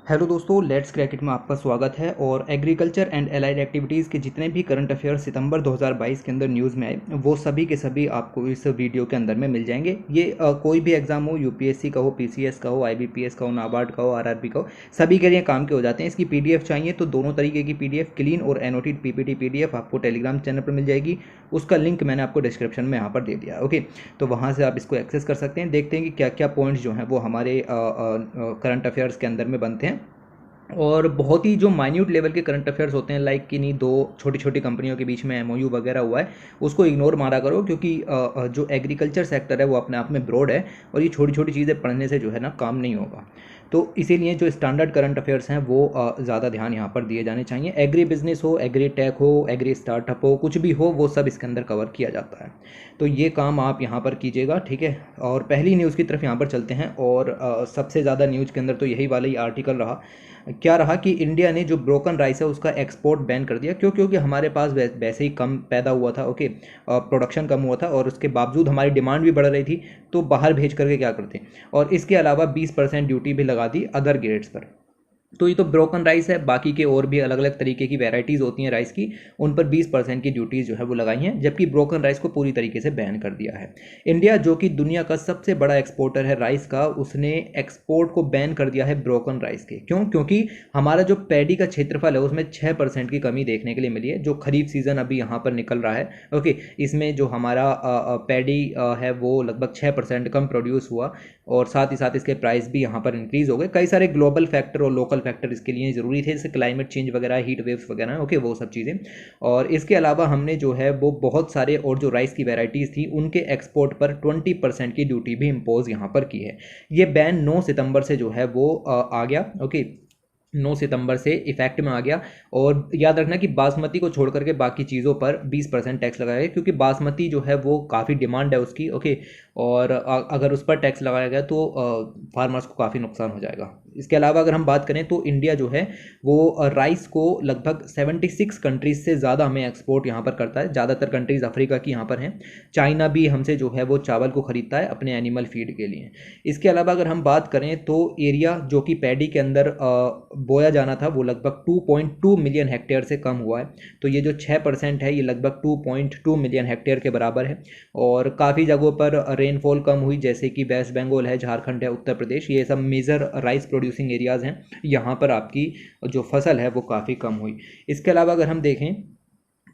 Hello दोस्तों, let's क्रैकेट में आपका स्वागत है। और एग्रीकल्चर एंड एलाइड एक्टिविटीज़ के जितने भी करंट अफेयर्स सितंबर 2022 के अंदर न्यूज़ में आए वो सभी के सभी आपको इस वीडियो के अंदर में मिल जाएंगे। ये कोई भी एग्जाम हो, यूपीएससी का हो, पीसीएस का हो, आईबीपीएस का हो, नाबार्ड का हो, आरआरबी का हो, सभी के लिए काम के हो जाते हैं। इसकी पीडीएफ चाहिए तो दोनों तरीके की पीडीएफ, क्लीन और एनोटेड पीपीटी पीडीएफ आपको टेलीग्राम चैनल पर मिल जाएगी। उसका लिंक मैंने आपको डिस्क्रिप्शन में यहाँ पर दे दिया है। ओके, तो वहाँ से आप इसको एक्सेस कर सकते हैं। देखते हैं कि क्या क्या पॉइंट्स जो हैं वो हमारे करंट अफेयर्स के अंदर में बनते हैं। और बहुत ही जो माइन्यूट लेवल के करंट अफेयर्स होते हैं, लाइक कि नहीं दो छोटी छोटी कंपनियों के बीच में एमओयू वगैरह हुआ है, उसको इग्नोर मारा करो, क्योंकि जो एग्रीकल्चर सेक्टर है वो अपने आप में ब्रॉड है और ये छोटी छोटी चीज़ें पढ़ने से जो है ना काम नहीं होगा। तो इसीलिए जो स्टैंडर्ड करंट अफेयर्स हैं वो ज़्यादा ध्यान यहाँ पर दिए जाने चाहिए। एग्री बिजनेस हो, एग्री टेक हो, एग्री स्टार्टअप हो, कुछ भी हो, वो सब इसके अंदर कवर किया जाता है। तो ये काम आप यहाँ पर कीजिएगा, ठीक है। और पहली न्यूज़ की तरफ यहाँ पर चलते हैं। और सबसे ज़्यादा न्यूज़ के अंदर तो यही वाला ही आर्टिकल रहा। क्या रहा कि इंडिया ने जो ब्रोकन राइस है उसका एक्सपोर्ट बैन कर दिया। क्यों? क्योंकि हमारे पास वैसे ही कम पैदा हुआ था, ओके, प्रोडक्शन कम हुआ था और उसके बावजूद हमारी डिमांड भी बढ़ रही थी, तो बाहर भेज करके क्या करते। और इसके अलावा 20% ड्यूटी भी लगा दी अदर ग्रेड्स पर। तो ये तो ब्रोकन राइस है, बाकी के और भी अलग अलग तरीके की वैराइटीज़ होती हैं राइस की, उन पर 20% की ड्यूटीज़ जो है वो लगाई हैं, जबकि ब्रोकन राइस को पूरी तरीके से बैन कर दिया है। इंडिया जो कि दुनिया का सबसे बड़ा एक्सपोर्टर है राइस का, उसने एक्सपोर्ट को बैन कर दिया है ब्रोकन राइस के। क्यों? क्योंकि हमारा जो पैडी का क्षेत्रफल है उसमें 6% की कमी देखने के लिए मिली है। जो खरीफ सीज़न अभी यहाँ पर निकल रहा है, ओके, इसमें जो हमारा पैडी है वो लगभग 6% कम प्रोड्यूस हुआ और साथ ही साथ इसके प्राइस भी यहाँ पर इंक्रीज़ हो गए। कई सारे ग्लोबल फैक्टर और लोकल फैक्टर इसके लिए ज़रूरी थे, जैसे क्लाइमेट चेंज वगैरह, हीट वेव्स वगैरह, ओके, वो सब चीज़ें। और इसके अलावा हमने जो है वो बहुत सारे और जो राइस की वैराइटीज़ थी उनके एक्सपोर्ट पर 20% की ड्यूटी भी इम्पोज यहाँ पर की है। ये बैन 9 सितंबर से जो है वो आ गया, ओके, 9 सितंबर से इफेक्ट में आ गया। और याद रखना कि बासमती को छोड़ करके बाकी चीज़ों पर 20% टैक्स लगाया गया, क्योंकि बासमती जो है वो काफ़ी डिमांड है उसकी, ओके। और अगर उस पर टैक्स लगाया गया तो फार्मर्स को काफ़ी नुकसान हो जाएगा। इसके अलावा अगर हम बात करें तो इंडिया जो है वो राइस को लगभग 76 कंट्रीज से ज़्यादा हमें एक्सपोर्ट यहाँ पर करता है। ज़्यादातर कंट्रीज़ अफ्रीका की यहाँ पर हैं। चाइना भी हमसे जो है वो चावल को ख़रीदता है अपने एनिमल फीड के लिए। इसके अलावा अगर हम बात करें तो एरिया जो कि पैडी के अंदर बोया जाना था वो लगभग 2.2 मिलियन हेक्टेयर से कम हुआ है। तो ये जो 6% है ये लगभग 2.2 मिलियन हेक्टेयर के बराबर है। और काफ़ी जगहों पर रेनफॉल कम हुई, जैसे कि वेस्ट बंगाल है, झारखंड है, उत्तर प्रदेश, ये सब मेजर राइस प्रोड्यूसिंग एरियाज़ हैं। यहाँ पर आपकी जो फसल है वो काफ़ी कम हुई। इसके अलावा अगर हम देखें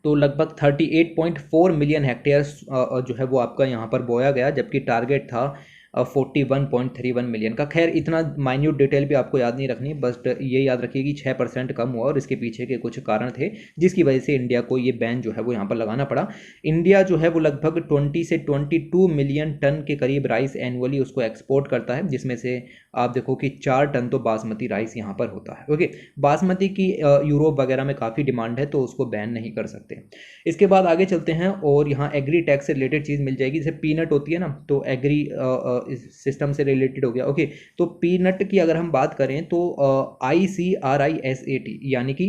तो लगभग 38.4 मिलियन हेक्टेयर्स जो है वो आपका यहाँ पर बोया गया, जबकि टारगेट था 41.31 मिलियन का। खैर इतना माइन्यूट डिटेल भी आपको याद नहीं रखनी, बस ये याद रखिए कि 6% कम हुआ और इसके पीछे के कुछ कारण थे जिसकी वजह से इंडिया को ये बैन जो है वो यहाँ पर लगाना पड़ा। इंडिया जो है वो लगभग 20 से 22 मिलियन टन के करीब राइस एनुअली उसको एक्सपोर्ट करता है, जिसमें से आप देखो कि 4 टन तो बासमती राइस यहाँ पर होता है, ओके। बासमती की यूरोप वगैरह में काफ़ी डिमांड है तो उसको बैन नहीं कर सकते। इसके बाद आगे चलते हैं और यहाँ एग्री टैक्स से रिलेटेड चीज़ मिल जाएगी। जैसे पीनट होती है ना, तो एग्री सिस्टम से रिलेटेड हो गया, ओके। तो पीनट की अगर हम बात करें तो ICRISAT यानी कि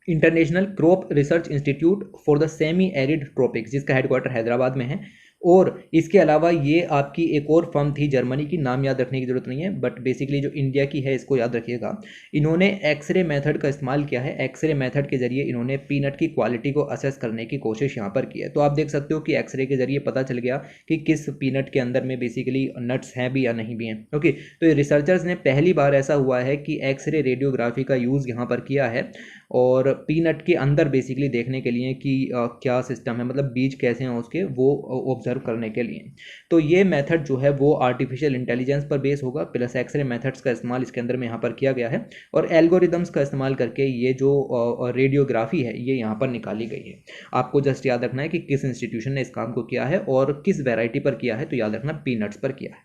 international crop research institute for the semi arid tropics, जिसका हेडक्वार्टर हैदराबाद में है। और इसके अलावा ये आपकी एक और फर्म थी जर्मनी की, नाम याद रखने की जरूरत नहीं है, बट बेसिकली जो इंडिया की है इसको याद रखिएगा। इन्होंने एक्सरे मेथड का इस्तेमाल किया है। एक्सरे मेथड के जरिए इन्होंने पीनट की क्वालिटी को असेस करने की कोशिश यहाँ पर की है। तो आप देख सकते हो कि एक्सरे के जरिए पता चल गया कि किस पीनट के अंदर में बेसिकली नट्स हैं भी या नहीं भी हैं, ओके। तो रिसर्चर्स ने पहली बार ऐसा हुआ है कि एक्सरे रेडियोग्राफी का यूज़ यहाँ पर किया है और पीनट के अंदर बेसिकली देखने के लिए कि क्या सिस्टम है, मतलब बीज कैसे हैं उसके, वो ऑब्जर्व करने के लिए। तो ये मेथड जो है वो आर्टिफिशियल इंटेलिजेंस पर बेस होगा, प्लस एक्सरे मेथड्स का इस्तेमाल इसके अंदर में यहाँ पर किया गया है और एल्गोरिदम्स का इस्तेमाल करके ये जो रेडियोग्राफी है ये यहाँ पर निकाली गई है। आपको जस्ट याद रखना है कि किस इंस्टीट्यूशन ने इस काम को किया है और किस वैरायटी पर किया है, तो याद रखना पीनट्स पर किया है।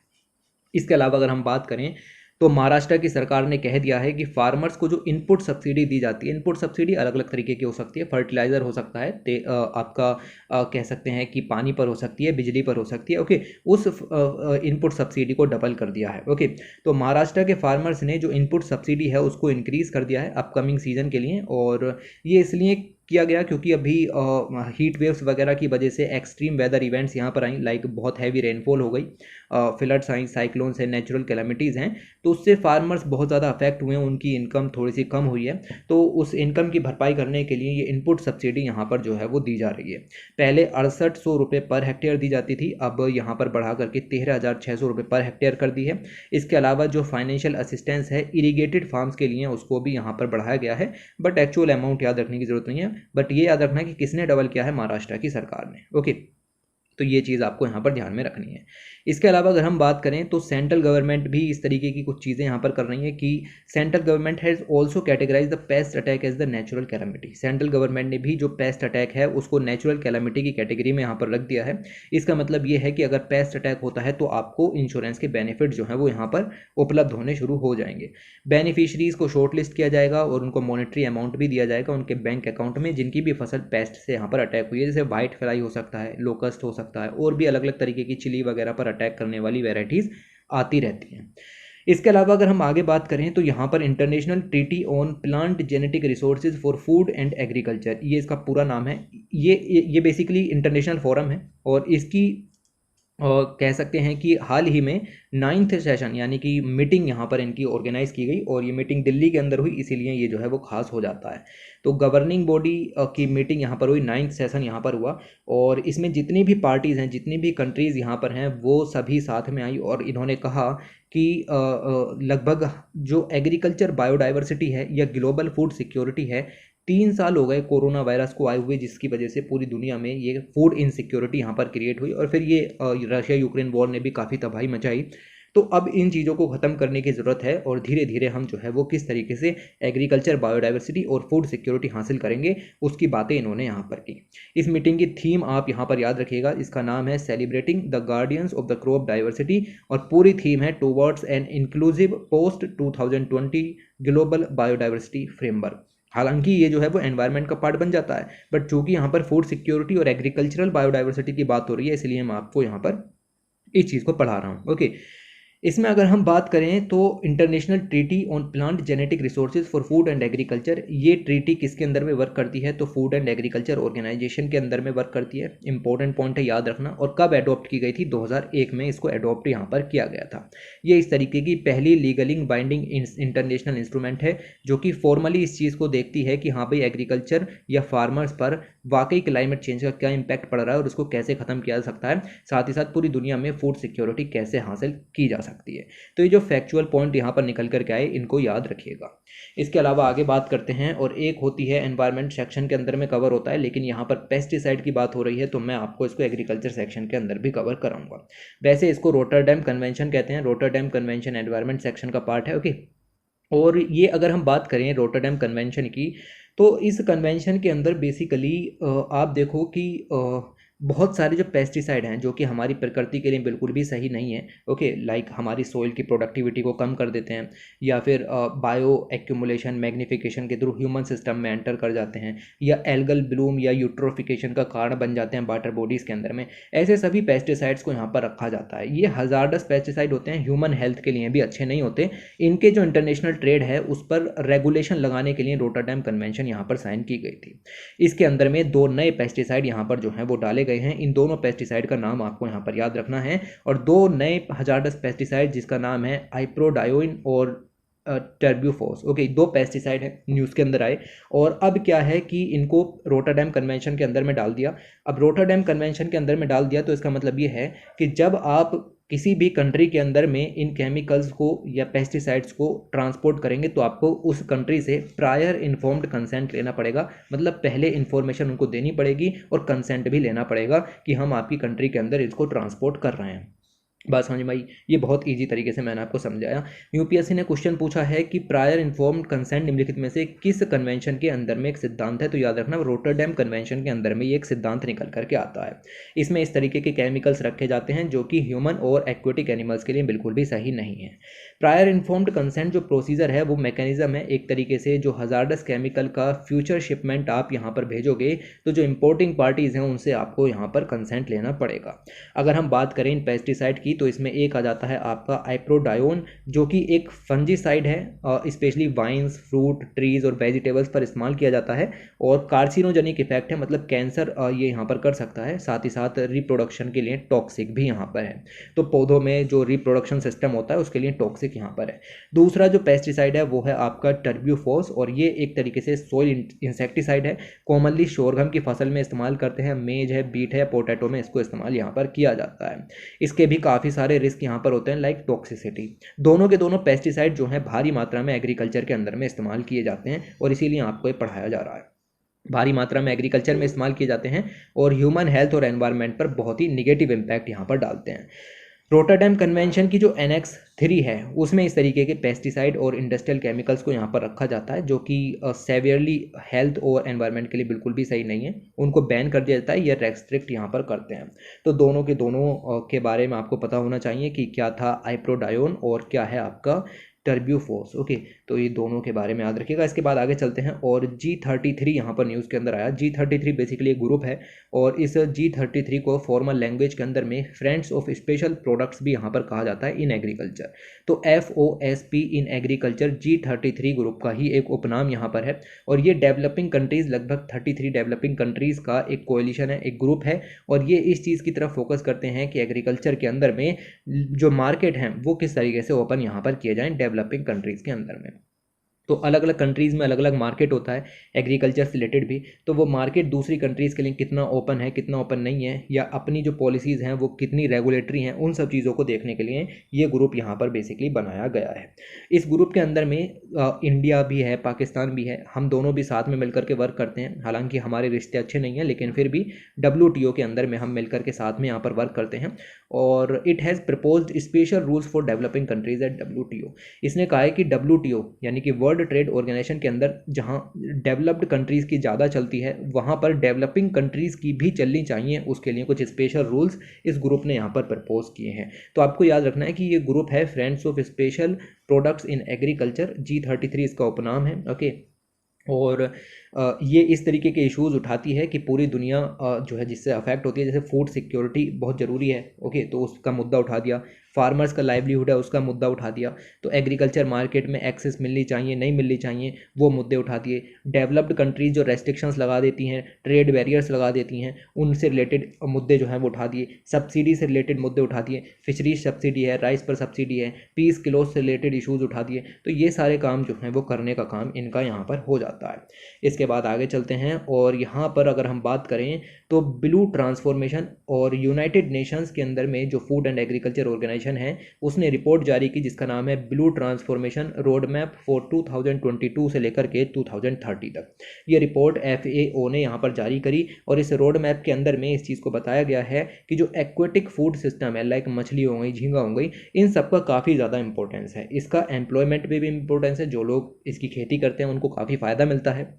इसके अलावा अगर हम बात करें तो महाराष्ट्र की सरकार ने कह दिया है कि फार्मर्स को जो इनपुट सब्सिडी दी जाती है, इनपुट सब्सिडी अलग अलग तरीके की हो सकती है, फर्टिलाइज़र हो सकता है, आपका कह सकते हैं कि पानी पर हो सकती है, बिजली पर हो सकती है, ओके। उस इनपुट सब्सिडी को डबल कर दिया है, ओके। तो महाराष्ट्र के फार्मर्स ने जो इनपुट सब्सिडी है उसको इंक्रीज़ कर दिया है अपकमिंग सीजन के लिए। और ये इसलिए किया गया क्योंकि अभी हीट वेव्स वगैरह की वजह से एक्सट्रीम वेदर इवेंट्स यहाँ पर आई, लाइक बहुत हैवी रेनफॉल हो गई, फ्लड्स आई, साइक्लोन्स हैं, नेचुरल कैलामिटीज़ हैं, तो उससे फार्मर्स बहुत ज़्यादा अफेक्ट हुए हैं, उनकी इनकम थोड़ी सी कम हुई है। तो उस इनकम की भरपाई करने के लिए ये इनपुट सब्सिडी यहाँ पर जो है वो दी जा रही है। पहले 6800 रुपये पर हेक्टेयर दी जाती थी, अब यहाँ पर बढ़ा करके 13,600 रुपये पर हेक्टेयर कर दी है। इसके अलावा जो फाइनेंशियल असिस्टेंस है इरीगेटेड फार्म्स के लिए उसको भी यहाँ पर बढ़ाया गया है, बट एक्चुअल अमाउंट याद रखने की जरूरत नहीं है। बट ये याद रखना है कि किसने डबल किया है, महाराष्ट्र की सरकार ने। ओके, तो ये चीज़ आपको यहाँ पर ध्यान में रखनी है। इसके अलावा अगर हम बात करें तो सेंट्रल गवर्नमेंट भी इस तरीके की कुछ चीज़ें यहाँ पर कर रही है कि central government has also categorise the pest attack as the natural calamity. Central government ने भी जो पेस्ट अटैक है उसको नेचुरल कैलामिटी की कैटेगरी में यहाँ पर रख दिया है। इसका मतलब ये है कि अगर पेस्ट अटैक होता है तो आपको इंश्योरेंस के बेनिफिट जो है वो यहाँ पर उपलब्ध होने शुरू हो जाएंगे। बेनिफिशरीज को शॉर्टलिस्ट किया जाएगा और उनको मॉनेटरी अमाउंट भी दिया जाएगा उनके बैंक अकाउंट में जिनकी भी फसल पेस्ट से यहाँ पर अटैक हुई है, जैसे व्हाइट फ्लाई हो सकता है, लोकस्ट हो सकता है, और भी अलग अलग तरीके की चिली वगैरह पर अटैक करने वाली वेराइटीज़ आती रहती हैं। इसके अलावा अगर हम आगे बात करें तो यहाँ पर international treaty on plant genetic resources for food and agriculture, ये इसका पूरा नाम है। ये बेसिकली इंटरनेशनल फोरम है और इसकी कह सकते हैं कि हाल ही में 9th सेशन यानी कि मीटिंग यहाँ पर इनकी ऑर्गेनाइज की गई और ये मीटिंग दिल्ली के अंदर हुई, इसीलिए ये जो है वो खास हो जाता है। तो गवर्निंग बॉडी की मीटिंग यहाँ पर हुई, 9th सेशन यहाँ पर हुआ और इसमें जितनी भी पार्टीज़ हैं, जितनी भी कंट्रीज़ यहाँ पर हैं, वो सभी साथ में आई और इन्होंने कहा कि लगभग जो एग्रीकल्चर बायोडाइवर्सिटी है या ग्लोबल फूड सिक्योरिटी है, 3 साल हो गए कोरोना वायरस को आए हुए, जिसकी वजह से पूरी दुनिया में ये फूड इनसिक्योरिटी यहाँ पर क्रिएट हुई और फिर ये रशिया यूक्रेन वॉर ने भी काफ़ी तबाही मचाई। तो अब इन चीज़ों को ख़त्म करने की ज़रूरत है और धीरे धीरे हम जो है वो किस तरीके से एग्रीकल्चर बायोडाइवर्सिटी और फूड सिक्योरिटी हासिल करेंगे उसकी बातें इन्होंने यहाँ पर की। इस मीटिंग की थीम आप यहाँ पर याद रखिएगा, इसका नाम है celebrating the guardians of the crop diversity और पूरी थीम है towards an inclusive post 2020 global biodiversity framework. हालांकि ये जो है वो एनवायरनमेंट का पार्ट बन जाता है, बट चूंकि यहाँ पर फूड सिक्योरिटी और एग्रीकल्चरल बायोडाइवर्सिटी की बात हो रही है इसलिए मैं आपको यहाँ पर इस चीज़ को पढ़ा रहा हूँ। ओके, इसमें अगर हम बात करें तो international treaty on plant genetic resources for food and agriculture, ये ट्रीटी किसके अंदर में वर्क करती है, तो फूड एंड एग्रीकल्चर ऑर्गेनाइजेशन के अंदर में वर्क करती है। इंपॉर्टेंट पॉइंट है याद रखना। और कब अडॉप्ट की गई थी, 2001 में इसको अडॉप्ट यहाँ पर किया गया था। ये इस तरीके की पहली लीगलिंग बाइंडिंग इंटरनेशनल इंस्ट्रूमेंट है जो कि फॉर्मली इस चीज़ को देखती है कि हाँ भाई एग्रीकल्चर या फार्मर्स पर वाकई क्लाइमेट चेंज का क्या इंपैक्ट पड़ रहा है और उसको कैसे ख़त्म किया जा सकता है, साथ ही साथ पूरी दुनिया में फूड सिक्योरिटी कैसे हासिल की जा सकती है। तो ये जो फैक्चुअल पॉइंट यहाँ पर निकल करके आए इनको याद रखिएगा। इसके अलावा आगे बात करते हैं और एक होती है एनवायरनमेंट सेक्शन के अंदर में कवर होता है, लेकिन यहाँ पर पेस्टिसाइड की बात हो रही है तो मैं आपको इसको एग्रीकल्चर सेक्शन के अंदर भी कवर कराऊंगा। वैसे इसको रोटरडैम कन्वेंशन कहते हैं, रोटरडैम कन्वेंशन एनवायरनमेंट सेक्शन का पार्ट है। ओके, और ये अगर हम बात करें रोटरडैम कन्वेंशन की तो इस कन्वेंशन के अंदर बेसिकली आप देखो कि बहुत सारे जो पेस्टिसाइड हैं जो कि हमारी प्रकृति के लिए बिल्कुल भी सही नहीं है। ओके, लाइक हमारी सॉइल की प्रोडक्टिविटी को कम कर देते हैं या फिर बायो एक्यूमुलेशन मैग्निफिकेशन के थ्रू ह्यूमन सिस्टम में एंटर कर जाते हैं या एल्गल ब्लूम या यूट्रोफिकेशन का कारण बन जाते हैं वाटर बॉडीज़ के अंदर में। ऐसे सभी पेस्टिसाइड्स को यहाँ पर रखा जाता है। ये हजार्डस पेस्टिसाइड होते हैं, ह्यूमन हेल्थ के लिए भी अच्छे नहीं होते। इनके जो इंटरनेशनल ट्रेड है उस पर रेगुलेशन लगाने के लिए रोटरडैम कन्वेंशन यहाँ पर साइन की गई थी। इसके अंदर में 2 नए पेस्टिसाइड यहाँ पर जो हैं वो डाले गए हैं। इन दोनों पेस्टिसाइड का नाम आपको यहाँ पर याद रखना है और 2 नए हजार्डस पेस्टिसाइड जिसका नाम है आइप्रोडायोइन और टर्ब्यूफोस। ओके, 2 पेस्टिसाइड है न्यूज़ के अंदर आए और अब क्या है कि इनको रोटरडैम कन्वेंशन के अंदर में डाल दिया। अब रोटरडैम कन्वेंशन के अंदर में डाल दिया तो इसका मतलब ये है कि जब आप किसी भी कंट्री के अंदर में इन केमिकल्स को या पेस्टिसाइड्स को ट्रांसपोर्ट करेंगे तो आपको उस कंट्री से प्रायर इन्फॉर्म्ड कंसेंट लेना पड़ेगा। मतलब पहले इन्फॉर्मेशन उनको देनी पड़ेगी और कंसेंट भी लेना पड़ेगा कि हम आपकी कंट्री के अंदर इसको ट्रांसपोर्ट कर रहे हैं। बात समझ में आई? ये बहुत इजी तरीके से मैंने आपको समझाया। यूपीएससी ने क्वेश्चन पूछा है कि प्रायर इन्फॉर्म्ड कंसेंट निम्नलिखित में से किस कन्वेंशन के अंदर में एक सिद्धांत है, तो याद रखना रोटरडैम कन्वेंशन के अंदर में ये एक सिद्धांत निकल करके आता है। इसमें इस तरीके के केमिकल्स रखे जाते हैं जो कि ह्यूमन और एक्वेटिक एनिमल्स के लिए बिल्कुल भी सही नहीं है। प्रायर इन्फॉर्म्ड कंसेंट जो प्रोसीजर है वो मैकेनिज्म है एक तरीके से, जो हजार्डस केमिकल का फ्यूचर शिपमेंट आप यहाँ पर भेजोगे तो जो इंपोर्टिंग पार्टीज़ हैं उनसे आपको यहाँ पर कंसेंट लेना पड़ेगा। अगर हम बात करें इन पेस्टिसाइड की की तो इसमें एक आ जाता है आपका आइप्रोडायोन, जो कि एक फंजीसाइड है, स्पेशली वाइन्स, फ्रूट, ट्रीज और वेजिटेबल्स पर इस्तेमाल किया जाता है और कार्सिनोजेनिक इफेक्ट है, मतलब कैंसर ये यहाँ पर कर सकता है, साथ ही साथ रिप्रोडक्शन के लिए टॉक्सिक भी यहाँ पर है। तो पौधों में जो रिप्रोडक्शन सिस्टम होता है उसके लिए टॉक्सिक यहाँ पर है। दूसरा जो पेस्टिसाइड है वो है आपका टर्ब्यूफॉस, और ये एक तरीके से सोइल इंसेक्टिसाइड है। कॉमनली शोरगम की फसल में इस्तेमाल करते हैं, मेज है, बीट है, पोटैटो में इसको इस्तेमाल यहाँ पर किया जाता है। इसके भी काफ़ी सारे रिस्क यहाँ पर होते हैं, लाइक टॉक्सिसिटी। दोनों के दोनों पेस्टिसाइड जो हैं भारी मात्रा में एग्रीकल्चर के अंदर में इस्तेमाल किए जाते हैं और इसीलिए आपको ये पढ़ाया जा रहा है। भारी मात्रा में एग्रीकल्चर में इस्तेमाल किए जाते हैं और ह्यूमन हेल्थ और एनवायरनमेंट पर बहुत ही निगेटिव इम्पैक्ट यहाँ पर डालते हैं। रोटरडैम कन्वेंशन की जो एनेक्स 3 है उसमें इस तरीके के पेस्टिसाइड और इंडस्ट्रियल केमिकल्स को यहाँ पर रखा जाता है, जो कि सेवियरली हेल्थ और एनवायरनमेंट के लिए बिल्कुल भी सही नहीं है, उनको बैन कर दिया जाता है या रेस्ट्रिक्ट यहाँ पर करते हैं। तो दोनों के दोनों के बारे में आपको पता होना चाहिए कि क्या था आइप्रोडायोन और क्या है आपका टर्ब्यूफॉस। ओके, तो ये दोनों के बारे में याद रखिएगा। इसके बाद आगे चलते हैं और G33 यहाँ पर न्यूज़ के अंदर आया। G33 बेसिकली एक ग्रुप है और इस G33 को फॉर्मल लैंग्वेज के अंदर में फ्रेंड्स ऑफ स्पेशल प्रोडक्ट्स भी यहाँ पर कहा जाता है इन एग्रीकल्चर। तो FOSP in agriculture G33 group का ही एक उपनाम यहाँ पर है और ये डेवलपिंग कंट्रीज़, लगभग 33 डेवलपिंग कंट्रीज़ का एक कोएलिशन है, एक ग्रुप है और ये इस चीज़ की तरफ फोकस करते हैं कि एग्रीकल्चर के अंदर में जो मार्केट हैं वो किस तरीके से ओपन यहाँ पर किए जाएँ डेवलपिंग कंट्रीज़ के अंदर में। तो अलग अलग कंट्रीज़ में अलग अलग मार्केट होता है एग्रीकल्चर से रिलेटेड भी, तो वो मार्केट दूसरी कंट्रीज़ के लिए कितना ओपन है, कितना ओपन नहीं है, या अपनी जो पॉलिसीज़ हैं वो कितनी रेगुलेटरी हैं, उन सब चीज़ों को देखने के लिए ये ग्रुप यहाँ पर बेसिकली बनाया गया है। इस ग्रुप के अंदर में इंडिया भी है, पाकिस्तान भी है, हम दोनों भी साथ में मिलकर के वर्क करते हैं। हालांकि हमारे रिश्ते अच्छे नहीं हैं लेकिन फिर भी WTO के अंदर में हम मिलकर के साथ में यहाँ पर वर्क करते हैं और it has proposed special rules for developing countries at WTO। इसने कहा है कि WTO यानी कि वर्ल्ड ट्रेड ऑर्गेनाइजेशन के अंदर जहां डेवलप्ड कंट्रीज़ की ज़्यादा चलती है वहां पर डेवलपिंग कंट्रीज़ की भी चलनी चाहिए, उसके लिए कुछ स्पेशल रूल्स इस ग्रुप ने यहाँ पर प्रपोज किए हैं। तो आपको याद रखना है कि ये ग्रुप है friends of special products in agriculture, G33 इसका उपनाम है। ओके, और ये इस तरीके के इश्यूज़ उठाती है कि पूरी दुनिया जो है जिससे अफेक्ट होती है, जैसे फूड सिक्योरिटी बहुत ज़रूरी है। ओके, तो उसका मुद्दा उठा दिया, फार्मर्स का लाइवलीहुड है उसका मुद्दा उठा दिया, तो एग्रीकल्चर मार्केट में एक्सेस मिलनी चाहिए नहीं मिलनी चाहिए वो मुद्दे उठा दिए। डेवलप्ड कंट्रीज़ जो रेस्ट्रिक्शंस लगा देती हैं, ट्रेड बैरियर्स लगा देती हैं, उनसे रिलेटेड मुद्दे जो हैं वो उठा दिए। सब्सिडी से रिलेटेड मुद्दे उठा दिए, फिशरीज सब्सिडी है, राइस पर सब्सिडी है, पीस किलो से रिलेटेड इशूज़ उठा दिए। तो ये सारे काम जो हैं वो करने का काम इनका यहाँ पर हो जाता है। इसके बाद आगे चलते हैं और यहाँ पर अगर हम बात करें तो ब्लू ट्रांसफॉर्मेशन और यूनाइटेड नेशंस के अंदर में जो फूड एंड एग्रीकल्चर ऑर्गेनाइजेशन है उसने रिपोर्ट जारी की जिसका नाम है blue transformation road map for 2022 से लेकर के 2030 तक। ये रिपोर्ट FAO ने यहाँ पर जारी करी और इस रोड मैप के अंदर में इस चीज़ को बताया गया है कि जो एक्वेटिक फूड सिस्टम है, लाइक मछली हो गई, झींगा हो गई, इन सब का काफ़ी ज़्यादा इंपॉर्टेंस है। इसका एम्प्लॉयमेंट पे भी इंपॉर्टेंस है, जो लोग इसकी खेती करते हैं उनको काफ़ी फ़ायदा मिलता है,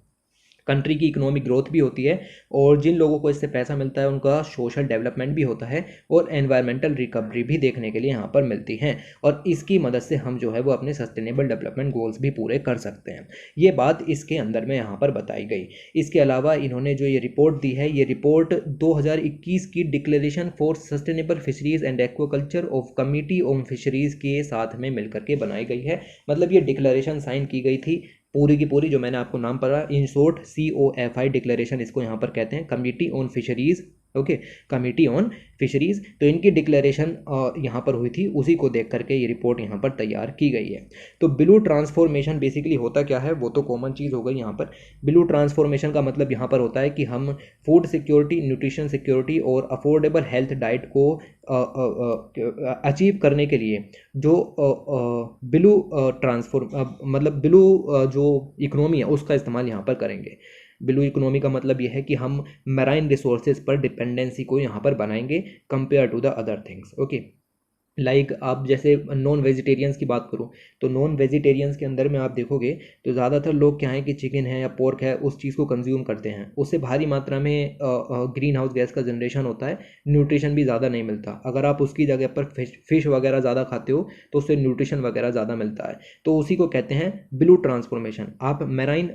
कंट्री की इकोनॉमिक ग्रोथ भी होती है और जिन लोगों को इससे पैसा मिलता है उनका सोशल डेवलपमेंट भी होता है और एनवायरमेंटल रिकवरी भी देखने के लिए यहाँ पर मिलती है और इसकी मदद से हम जो है वो अपने सस्टेनेबल डेवलपमेंट गोल्स भी पूरे कर सकते हैं। ये बात इसके अंदर में यहाँ पर बताई गई। इसके अलावा इन्होंने जो ये रिपोर्ट दी है, ये रिपोर्ट 2021 की declaration for sustainable fisheries and aquaculture of committee on fisheries के साथ में मिलकर के बनाई गई है। मतलब ये डिक्लेरेशन साइन की गई थी पूरी की पूरी, जो मैंने आपको नाम पढ़ा, इन शॉर्ट COFI डिक्लेरेशन इसको यहाँ पर कहते हैं, committee on fisheries. Okay, committee on fisheries. तो इनकी डिक्लेरेशन यहाँ पर हुई थी, उसी को देख करके ये रिपोर्ट यहाँ पर तैयार की गई है। तो ब्लू ट्रांसफॉर्मेशन बेसिकली होता क्या है वो तो कॉमन चीज़ हो गई यहाँ पर। ब्लू ट्रांसफॉर्मेशन का मतलब यहाँ पर होता है कि हम फूड सिक्योरिटी, न्यूट्रिशन सिक्योरिटी और अफोर्डेबल हेल्थ डाइट को अचीव करने के लिए जो ब्लू मतलब ब्लू जो इकोनॉमी है उसका इस्तेमाल यहाँ पर करेंगे। ब्लू इकोनॉमी का मतलब यह है कि हम मैराइन रिसोर्सेज पर डिपेंडेंसी को यहाँ पर बनाएंगे compare to the other things. Okay, like आप जैसे नॉन वेजिटेरियंस की बात करूँ तो नॉन वेजिटेरियंस के अंदर में आप देखोगे तो ज़्यादातर लोग क्या है कि चिकन है या पोर्क है उस चीज़ को कंज्यूम करते हैं, उससे भारी मात्रा में ग्रीन हाउस गैस का जनरेशन होता है, न्यूट्रिशन भी ज़्यादा नहीं मिलता। अगर आप उसकी जगह पर फिश वगैरह ज़्यादा खाते हो तो उससे न्यूट्रिशन वगैरह ज़्यादा मिलता है। तो उसी को कहते हैं ब्लू ट्रांसफॉर्मेशन। आप मैराइन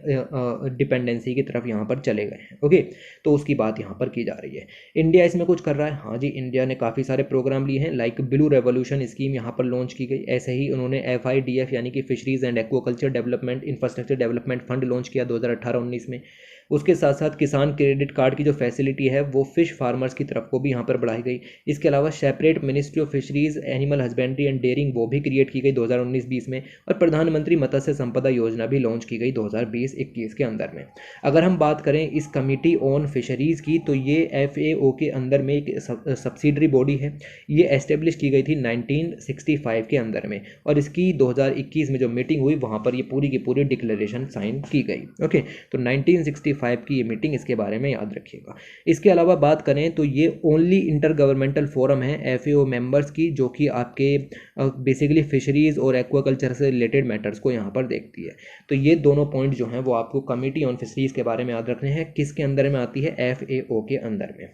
डिपेंडेंसी की तरफ यहाँ पर चले गए हैं। ओके, तो उसकी बात यहाँ पर की जा रही है। इंडिया इसमें कुछ कर रहा है? हाँ जी, इंडिया ने काफ़ी सारे प्रोग्राम लिए हैं, लाइक ब्लू रेवोल्यूशन स्कीम यहाँ पर लॉन्च की गई। ऐसे ही उन्होंने FIDF यानी कि fisheries and aquaculture development infrastructure development fund launch किया 2018-19 में। उसके साथ साथ किसान क्रेडिट कार्ड की जो फैसिलिटी है वो फिश फार्मर्स की तरफ को भी यहाँ पर बढ़ाई गई। इसके अलावा separate ministry of fisheries animal husbandry and dairying वो भी क्रिएट की गई 2019-20 में, और प्रधानमंत्री मत्स्य संपदा योजना भी लॉन्च की गई 2020-21 के अंदर में। अगर हम बात करें इस कमिटी ऑन फिशरीज़ की, तो ये FAO के अंदर में एक सब्सिडरी बॉडी है। ये एस्टेब्लिश की गई थी 1965 के अंदर में, और इसकी 2021 में जो मीटिंग हुई वहाँ पर ये पूरी की पूरी डिक्लेरेशन साइन की गई। ओके, तो 1965 की ये मीटिंग, इसके बारे में याद रखिएगा। इसके अलावा बात करें तो ये ओनली इंटर गवर्नमेंटल फोरम है FAO मेंबर्स की, जो कि आपके बेसिकली फिशरीज और एक्वाकल्चर से रिलेटेड मैटर्स को यहाँ पर देखती है। तो ये दोनों पॉइंट जो हैं वो आपको कमिटी ऑन फिशरीज के बारे में याद रखने हैं। किसके अंदर में आती है? FAO के अंदर में।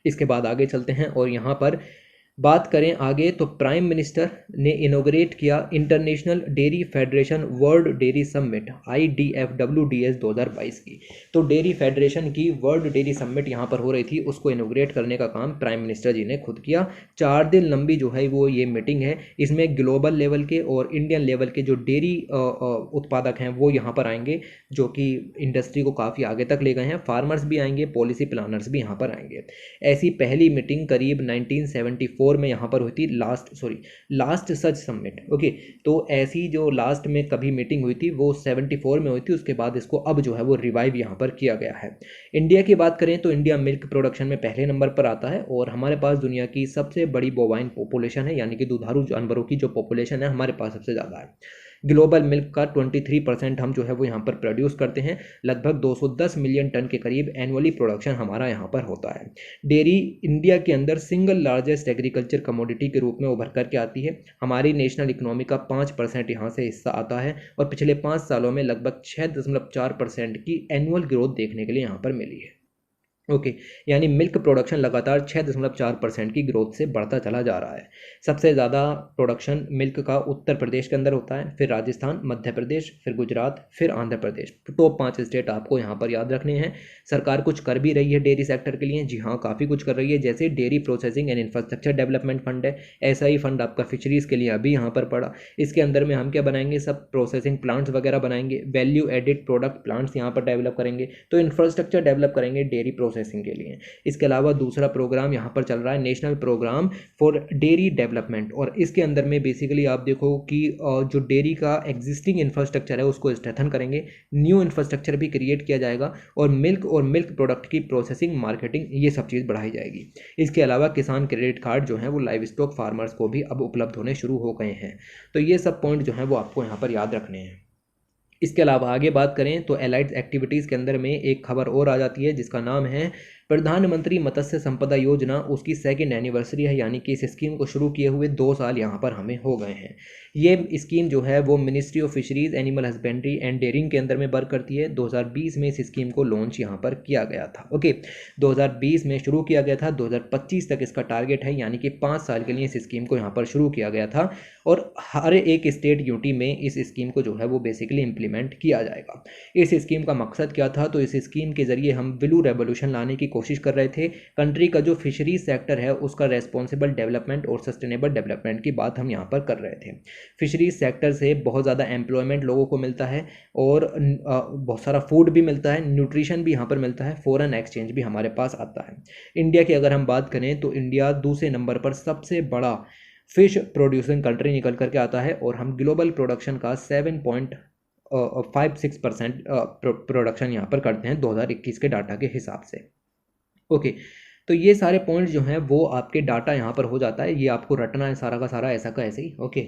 इसके बाद आगे चलते हैं और यहाँ पर बात करें आगे, तो प्राइम मिनिस्टर ने इनोग्रेट किया international dairy federation world dairy summit IDFWDS 2022 की। तो डेयरी फेडरेशन की वर्ल्ड डेयरी समिट यहाँ पर हो रही थी, उसको इनोग्रेट करने का काम प्राइम मिनिस्टर जी ने खुद किया। 4 दिन लंबी जो है वो ये मीटिंग है। इसमें ग्लोबल लेवल के और इंडियन लेवल के जो डेयरी उत्पादक हैं वो यहाँ पर आएंगे, जो कि इंडस्ट्री को काफ़ी आगे तक ले गए हैं। फार्मर्स भी आएंगे, पॉलिसी प्लानर्स भी यहाँ पर आएंगे। ऐसी पहली मीटिंग करीब 1974 में यहाँ पर हुई थी, लास्ट सच समिट। ओके, तो ऐसी जो लास्ट में कभी मीटिंग हुई थी वो 74 में हुई थी। उसके बाद इसको अब जो है वो रिवाइव यहाँ पर किया गया है। इंडिया की बात करें तो इंडिया मिल्क प्रोडक्शन में पहले नंबर पर आता है, और हमारे पास दुनिया की सबसे बड़ी बोवाइन पॉपुलेशन है, यानी कि दुधारू जानवरों की जो पॉपुलेशन है हमारे पास सबसे ज़्यादा है। ग्लोबल मिल्क का 23% हम जो है वो यहाँ पर प्रोड्यूस करते हैं। लगभग 210 मिलियन टन के करीब एनुअली प्रोडक्शन हमारा यहाँ पर होता है। डेयरी इंडिया के अंदर सिंगल लार्जेस्ट एग्रीकल्चर कमोडिटी के रूप में उभर करके आती है। हमारी नेशनल इकोनॉमी का 5% यहाँ से हिस्सा आता है, और पिछले 5 सालों में लगभग 6.4% की एनुअल ग्रोथ देखने के लिए यहाँ पर मिली है। ओके, यानी मिल्क प्रोडक्शन लगातार 6.4% की ग्रोथ से बढ़ता चला जा रहा है। सबसे ज़्यादा प्रोडक्शन मिल्क का उत्तर प्रदेश के अंदर होता है, फिर राजस्थान, मध्य प्रदेश, फिर गुजरात, फिर आंध्र प्रदेश। टॉप 5 स्टेट आपको यहाँ पर याद रखने हैं। सरकार कुछ कर भी रही है डेयरी सेक्टर के लिए, जी हाँ, काफ़ी कुछ कर रही है। जैसे dairy processing and infrastructure development fund है, ऐसा ही फंड आपका फिशरीज़ के लिए अभी यहाँ पर पड़ा। इसके अंदर में हम क्या बनाएंगे? सब प्रोसेसिंग प्लांट्स वगैरह बनाएंगे, वैल्यू एडिड प्रोडक्ट प्लांट्स यहाँ पर डेवलप करेंगे, तो इंफ्रास्ट्रक्चर डेवलप करेंगे डेयरी प्रोसेसिंग के लिए। इसके अलावा दूसरा प्रोग्राम यहाँ पर चल रहा है, national programme for dairy development, और इसके अंदर में बेसिकली आप देखो कि जो डेयरी का एग्जिस्टिंग इंफ्रास्ट्रक्चर है उसको स्ट्रेंथन करेंगे, न्यू इंफ्रास्ट्रक्चर भी क्रिएट किया जाएगा, और मिल्क प्रोडक्ट की प्रोसेसिंग, मार्केटिंग, ये सब चीज़ बढ़ाई जाएगी। इसके अलावा किसान क्रेडिट कार्ड जो है वो लाइव स्टॉक फार्मर्स को भी अब उपलब्ध होने शुरू हो गए हैं। तो ये सब पॉइंट जो है वो आपको यहाँ पर याद रखने हैं। इसके अलावा आगे बात करें तो एलाइड एक्टिविटीज़ के अंदर में एक खबर और आ जाती है, जिसका नाम है प्रधानमंत्री मत्स्य संपदा योजना। उसकी 2nd एनिवर्सरी है, यानी कि इस स्कीम को शुरू किए हुए 2 साल यहाँ पर हमें हो गए हैं। ये स्कीम जो है वो ministry of fisheries, animal husbandry and dairying के अंदर में वर्क करती है। 2020 में इस स्कीम को लॉन्च यहाँ पर किया गया था। ओके, 2020 में शुरू किया गया था, 2025 तक इसका टारगेट है, यानी कि 5 साल के लिए इस स्कीम को यहाँ पर शुरू किया गया था, और हर एक स्टेट यूटी में इस स्कीम को जो है वो बेसिकली इम्प्लीमेंट किया जाएगा। इस स्कीम का मकसद क्या था? तो इस स्कीम के जरिए हम ब्लू रेवोल्यूशन लाने की कोशिश कर रहे थे। कंट्री का जो फिशरीज सेक्टर है उसका रेस्पॉन्सिबल डेवलपमेंट और सस्टेनेबल डेवलपमेंट की बात हम यहाँ पर कर रहे थे। फिशरीज सेक्टर से बहुत ज़्यादा एम्प्लॉयमेंट लोगों को मिलता है, और बहुत सारा फूड भी मिलता है, न्यूट्रिशन भी यहाँ पर मिलता है, फॉरेन एक्सचेंज भी हमारे पास आता है। इंडिया की अगर हम बात करें तो इंडिया दूसरे नंबर पर सबसे बड़ा फिश प्रोड्यूसिंग कंट्री निकल करके आता है, और हम ग्लोबल प्रोडक्शन का 7.56% प्रोडक्शन यहाँ पर करते हैं 2021 के डाटा के हिसाब से। ओके, तो ये सारे पॉइंट जो हैं वो आपके डाटा यहाँ पर हो जाता है, ये आपको रटना है सारा का सारा, ऐसा का ऐसे ही। ओके,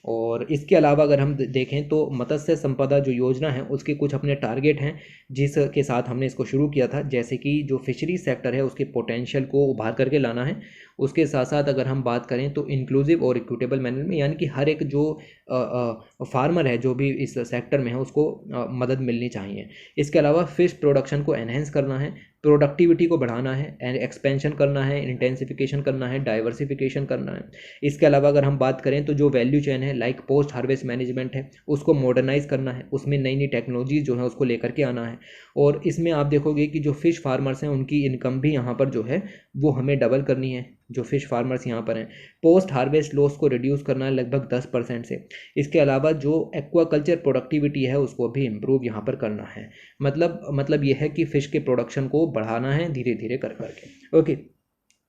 और इसके अलावा अगर हम देखें तो मत्स्य संपदा जो योजना है उसके कुछ अपने टारगेट हैं जिसके साथ हमने इसको शुरू किया था, जैसे कि जो फिशरी सेक्टर है उसके पोटेंशियल को उभार करके लाना है। उसके साथ साथ अगर हम बात करें तो इंक्लूसिव और इक्विटेबल मैनर में, यानी कि हर एक जो फार्मर है जो भी इस सेक्टर में है उसको मदद मिलनी चाहिए। इसके अलावा फिश प्रोडक्शन को एनहेंस करना है, प्रोडक्टिविटी को बढ़ाना है, एंड एक्सपेंशन करना है, इंटेंसिफिकेशन करना है, डाइवर्सिफिकेशन करना है। इसके अलावा अगर हम बात करें तो जो वैल्यू चेन है लाइक पोस्ट हार्वेस्ट मैनेजमेंट है उसको मॉडर्नाइज करना है, उसमें नई नई टेक्नोलॉजीज जो है उसको लेकर के आना है। और इसमें आप देखोगे कि जो फिश फार्मर्स हैं उनकी इनकम भी यहाँ पर जो है वो हमें डबल करनी है जो फिश फार्मर्स यहाँ पर हैं। पोस्ट हार्वेस्ट लॉस को रिड्यूस करना है लगभग 10% से। इसके अलावा जो एक्वाकल्चर प्रोडक्टिविटी है उसको भी इम्प्रूव यहाँ पर करना है। मतलब ये है कि फ़िश के प्रोडक्शन को बढ़ाना है धीरे धीरे कर करके। ओके,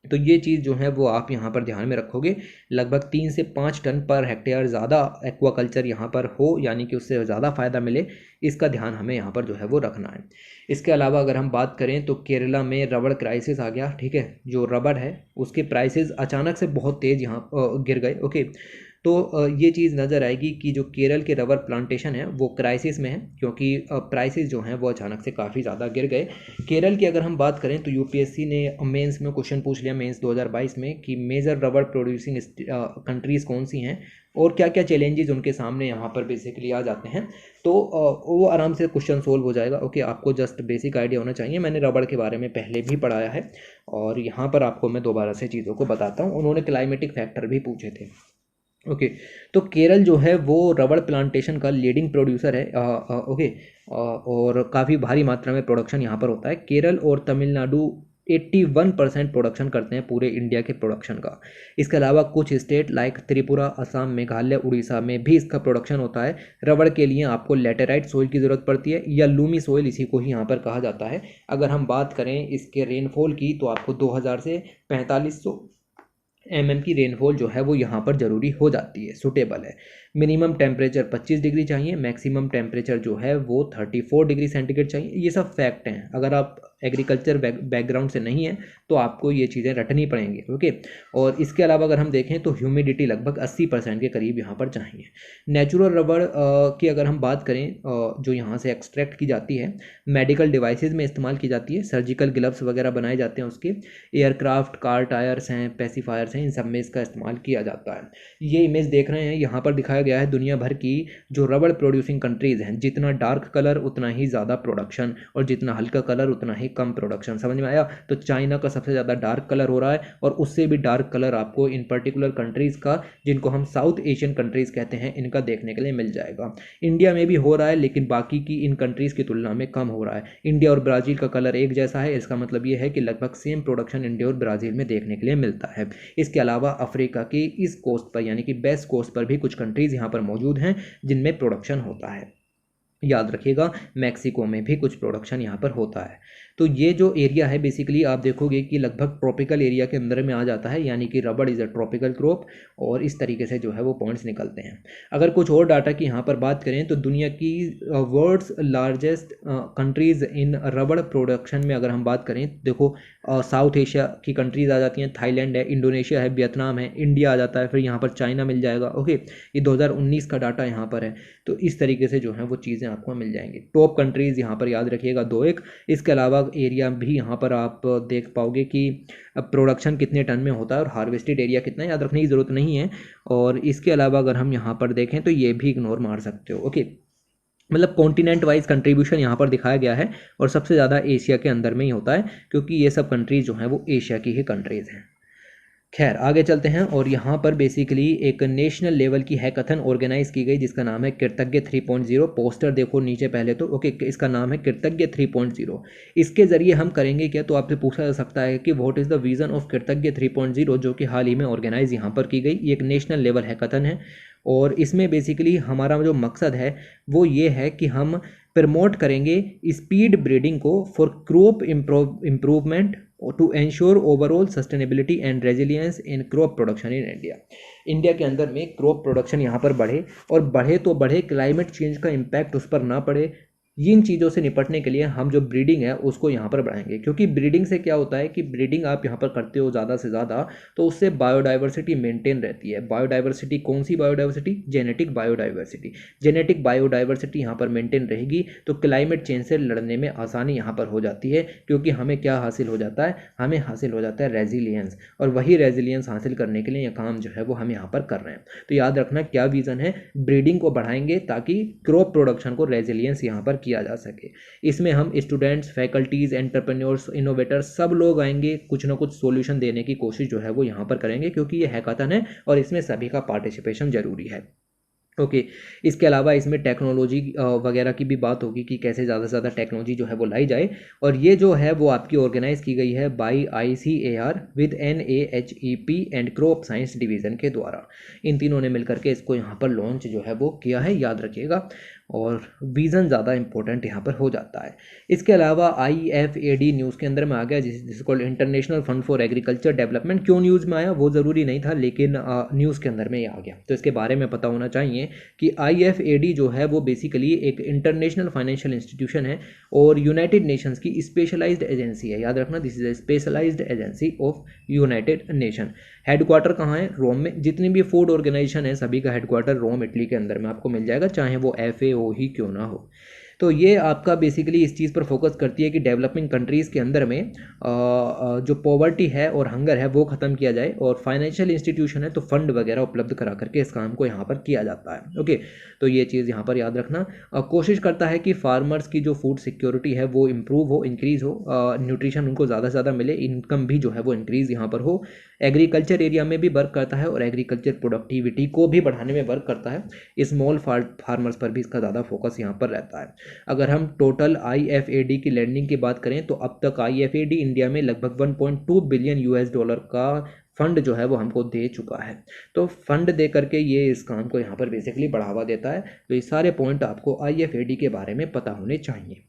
तो ये चीज़ जो है वो आप यहाँ पर ध्यान में रखोगे। लगभग 3 से 5 टन पर हेक्टेयर ज़्यादा एक्वाकल्चर यहाँ पर हो, यानी कि उससे ज़्यादा फ़ायदा मिले, इसका ध्यान हमें यहाँ पर जो है वो रखना है। इसके अलावा अगर हम बात करें तो केरला में रबड़ क्राइसिस आ गया। ठीक है, जो रबड़ है उसके प्राइसेस अचानक से बहुत तेज़ यहाँ गिर गए। ओके, तो ये चीज़ नज़र आएगी कि जो केरल के रबर प्लांटेशन है वो क्राइसिस में है, क्योंकि प्राइसेस जो हैं वो अचानक से काफ़ी ज़्यादा गिर गए। केरल की अगर हम बात करें तो यूपीएससी ने मेंस में क्वेश्चन पूछ लिया, मेंस 2022 में, कि मेजर रबर प्रोड्यूसिंग कंट्रीज़ कौन सी हैं और क्या क्या चैलेंजेस उनके सामने यहाँ पर बेसिकली आ जाते हैं। तो वो आराम से क्वेश्चन सोल्व हो जाएगा। ओके, आपको जस्ट बेसिक आइडिया होना चाहिए। मैंने रबड़ के बारे में पहले भी पढ़ाया है और यहाँ पर आपको मैं दोबारा से चीज़ों को बताता हूँ। उन्होंने क्लाइमेटिक फैक्टर भी पूछे थे। ओके, तो केरल जो है वो रबड़ प्लांटेशन का लीडिंग प्रोड्यूसर है। ओके, और काफ़ी भारी मात्रा में प्रोडक्शन यहाँ पर होता है। केरल और तमिलनाडु 81% प्रोडक्शन करते हैं पूरे इंडिया के प्रोडक्शन का। इसके अलावा कुछ स्टेट लाइक त्रिपुरा, असम, मेघालय, उड़ीसा में भी इसका प्रोडक्शन होता है। रबड़ के लिए आपको लेटेराइट सोइल की ज़रूरत पड़ती है या लूमी सोइल, इसी को ही यहाँ पर कहा जाता है। अगर हम बात करें इसके रेनफॉल की तो आपको 2000 से 4500 mm की रेनफॉल जो है वो यहाँ पर ज़रूरी हो जाती है, सूटेबल है। मिनिमम टेम्परेचर 25 डिग्री चाहिए, मैक्सिमम टेम्परेचर जो है वो 34 डिग्री सेंटीग्रेड चाहिए। ये सब फैक्ट हैं। अगर आप एग्रीकल्चर बैकग्राउंड से नहीं है तो आपको ये चीज़ें रटनी पड़ेंगी। ओके, और इसके अलावा अगर हम देखें तो ह्यूमिडिटी लगभग 80% के करीब यहाँ पर चाहिए। नेचुरल रबड़ की अगर हम बात करें जो यहाँ से एक्सट्रैक्ट की जाती है, मेडिकल डिवाइसेस में इस्तेमाल की जाती है, सर्जिकल ग्लव्स वगैरह बनाए जाते हैं उसके, एयरक्राफ्ट, कार टायर्स हैं, पेसिफायर्स हैं, इन सब में इसका इस्तेमाल किया जाता है। ये इमेज देख रहे हैं, यहाँ पर दिखाया गया है दुनिया भर की जो रबड़ प्रोड्यूसिंग कंट्रीज़ हैं। जितना डार्क कलर उतना ही ज़्यादा प्रोडक्शन और जितना हल्का कलर उतना ही कम प्रोडक्शन। समझ में आया? तो चाइना का सबसे ज़्यादा डार्क कलर हो रहा है और उससे भी डार्क कलर आपको इन पर्टिकुलर कंट्रीज़ का, जिनको हम साउथ एशियन कंट्रीज़ कहते हैं, इनका देखने के लिए मिल जाएगा। इंडिया में भी हो रहा है लेकिन बाकी की इन कंट्रीज़ की तुलना में कम हो रहा है। इंडिया और ब्राज़ील का कलर एक जैसा है, इसका मतलब ये है कि लगभग सेम प्रोडक्शन इंडिया और ब्राज़ील में देखने के लिए मिलता है। इसके अलावा अफ्रीका की इस कोस्ट पर यानी कि वेस्ट कोस्ट पर भी कुछ कंट्रीज़ यहाँ पर मौजूद हैं जिनमें प्रोडक्शन होता है। याद रखिएगा, मैक्सिको में भी कुछ प्रोडक्शन यहाँ पर होता है। तो ये जो एरिया है बेसिकली आप देखोगे कि लगभग ट्रॉपिकल एरिया के अंदर में आ जाता है, यानी कि रबड़ इज़ अ ट्रॉपिकल क्रॉप, और इस तरीके से जो है वो पॉइंट्स निकलते हैं। अगर कुछ और डाटा की यहाँ पर बात करें तो दुनिया की वर्ल्ड्स लार्जेस्ट कंट्रीज़ इन रबड़ प्रोडक्शन में अगर हम बात करें, देखो साउथ एशिया की कंट्रीज़ आ जाती हैं, थाईलैंड है, इंडोनेशिया है, वियतनाम है, इंडिया आ जाता है, फिर यहाँ पर चाइना मिल जाएगा। ओके, ये 2019 का डाटा यहाँ पर है। तो इस तरीके से जो है वो चीज़ें आपको मिल जाएंगी। टॉप कंट्रीज़ यहाँ पर याद रखिएगा 2-1। इसके अलावा एरिया भी यहाँ पर आप देख पाओगे कि प्रोडक्शन कितने टन में होता है और हार्वेस्टेड एरिया कितना है, याद रखने की ज़रूरत नहीं है। और इसके अलावा अगर हम यहाँ पर देखें तो ये भी इग्नोर मार सकते हो। ओके, मतलब कॉन्टिनेंट वाइज कंट्रीब्यूशन यहाँ पर दिखाया गया है और सबसे ज़्यादा एशिया के अंदर में ही होता है, क्योंकि ये सब कंट्रीज़ जो हैं वो एशिया की ही कंट्रीज़ हैं। खैर आगे चलते हैं, और यहाँ पर बेसिकली एक नेशनल लेवल की हैकाथन ऑर्गेनाइज की गई जिसका नाम है कृतज्ञ 3.0। पोस्टर देखो नीचे पहले तो। ओके, इसका नाम है कृतज्ञ 3.0। इसके ज़रिए हम करेंगे क्या, तो आपसे पूछा जा सकता है कि what is the vision of कृतज्ञ 3.0, जो कि हाल ही में ऑर्गेनाइज यहाँ पर की गई। ये एक नेशनल लेवल हैकाथन है और इसमें बेसिकली हमारा जो मकसद है वो ये है कि हम प्रमोट करेंगे स्पीड ब्रीडिंग को for crop improvement to ensure overall sustainability and resilience in crop production in India. India के अंदर में क्रॉप प्रोडक्शन यहाँ पर बढ़े, और बढ़े तो बढ़े, क्लाइमेट चेंज का इम्पैक्ट उस पर ना पड़े। इन चीज़ों से निपटने के लिए हम जो ब्रीडिंग है उसको यहाँ पर बढ़ाएंगे, क्योंकि ब्रीडिंग से क्या होता है कि ब्रीडिंग आप यहाँ पर करते हो ज़्यादा से ज़्यादा तो उससे बायोडाइवर्सिटी मेंटेन रहती है। बायोडाइवर्सिटी कौन सी biodiversity? Genetic biodiversity. Genetic biodiversity यहाँ पर मेंटेन रहेगी तो क्लाइमेट चेंज से लड़ने में आसानी यहाँ पर हो जाती है, क्योंकि हमें क्या हासिल हो जाता है? हमें हासिल हो जाता है रेजिलियंस, और वही रेजिलियंस हासिल करने के लिए ये काम जो है वो हम यहाँ पर कर रहे हैं। तो याद रखना क्या विज़न है, ब्रीडिंग को बढ़ाएंगे ताकि क्रॉप प्रोडक्शन को रेजिलियंस यहाँ पर किया जा सके। इसमें हम स्टूडेंट्स, फैकल्टीज, एंटरप्रेन्योर्स, इनोवेटर्स सब लोग आएंगे, कुछ ना कुछ सॉल्यूशन देने की कोशिश जो है वो यहाँ पर करेंगे, क्योंकि ये हैकाथन है और इसमें सभी का पार्टिसिपेशन जरूरी है। ओके। इसके अलावा इसमें टेक्नोलॉजी वगैरह की भी बात होगी कि कैसे ज़्यादा से ज़्यादा टेक्नोलॉजी जो है वो लाई जाए, और ये जो है वो आपकी ऑर्गेनाइज की गई है by ICAR with NAHEP and crop science division के द्वारा। इन तीनों ने मिलकर के इसको यहाँ पर लॉन्च जो है वो किया है, याद रखिएगा, और विज़न ज़्यादा इंपॉर्टेंट यहाँ पर हो जाता है। इसके अलावा IFAD न्यूज़ के अंदर में आ गया, जिसको international fund for agriculture development. क्यों न्यूज़ में आया वो ज़रूरी नहीं था, लेकिन न्यूज़ के अंदर में ये आ गया, तो इसके बारे में पता होना चाहिए कि IFAD जो है वो बेसिकली एक इंटरनेशनल फाइनेंशियल इंस्टीट्यूशन है और यूनाइटेड नेशंस की स्पेशलाइज्ड एजेंसी है। याद रखना, this is a specialised agency of United Nation. Headquarter कहाँ है? रोम में। जितनी भी फूड ऑर्गेनाइजेशन है सभी का हेडक्वार्टर रोम, इटली के अंदर में आपको मिल जाएगा, चाहे वो FAO ही क्यों ना हो। तो ये आपका बेसिकली इस चीज़ पर फोकस करती है कि डेवलपिंग कंट्रीज़ के अंदर में जो पॉवर्टी है और हंगर है वो ख़त्म किया जाए, और फाइनेंशियल इंस्टीट्यूशन है तो फंड वगैरह उपलब्ध करा करके इस काम को यहाँ पर किया जाता है। ओके, तो ये चीज़ यहाँ पर याद रखना। कोशिश करता है कि फार्मर्स की जो फूड सिक्योरिटी है वो इम्प्रूव हो, इंक्रीज़ हो, न्यूट्रिशन उनको ज़्यादा से ज़्यादा मिले, इनकम भी जो है वो इंक्रीज़ यहाँ पर हो। एग्रीकल्चर एरिया में भी वर्क करता है और एग्रीकल्चर प्रोडक्टिविटी को भी बढ़ाने में वर्क करता है। स्मॉल फार्मर्स पर भी इसका ज़्यादा फोकस यहाँ पर रहता है। अगर हम टोटल IFAD की लैंडिंग की बात करें तो अब तक IFAD इंडिया में लगभग 1.2 बिलियन US डॉलर का फंड जो है वो हमको दे चुका है। तो फंड दे करके ये इस काम को यहाँ पर बेसिकली बढ़ावा देता है। तो ये सारे पॉइंट आपको IFAD के बारे में पता होने चाहिए।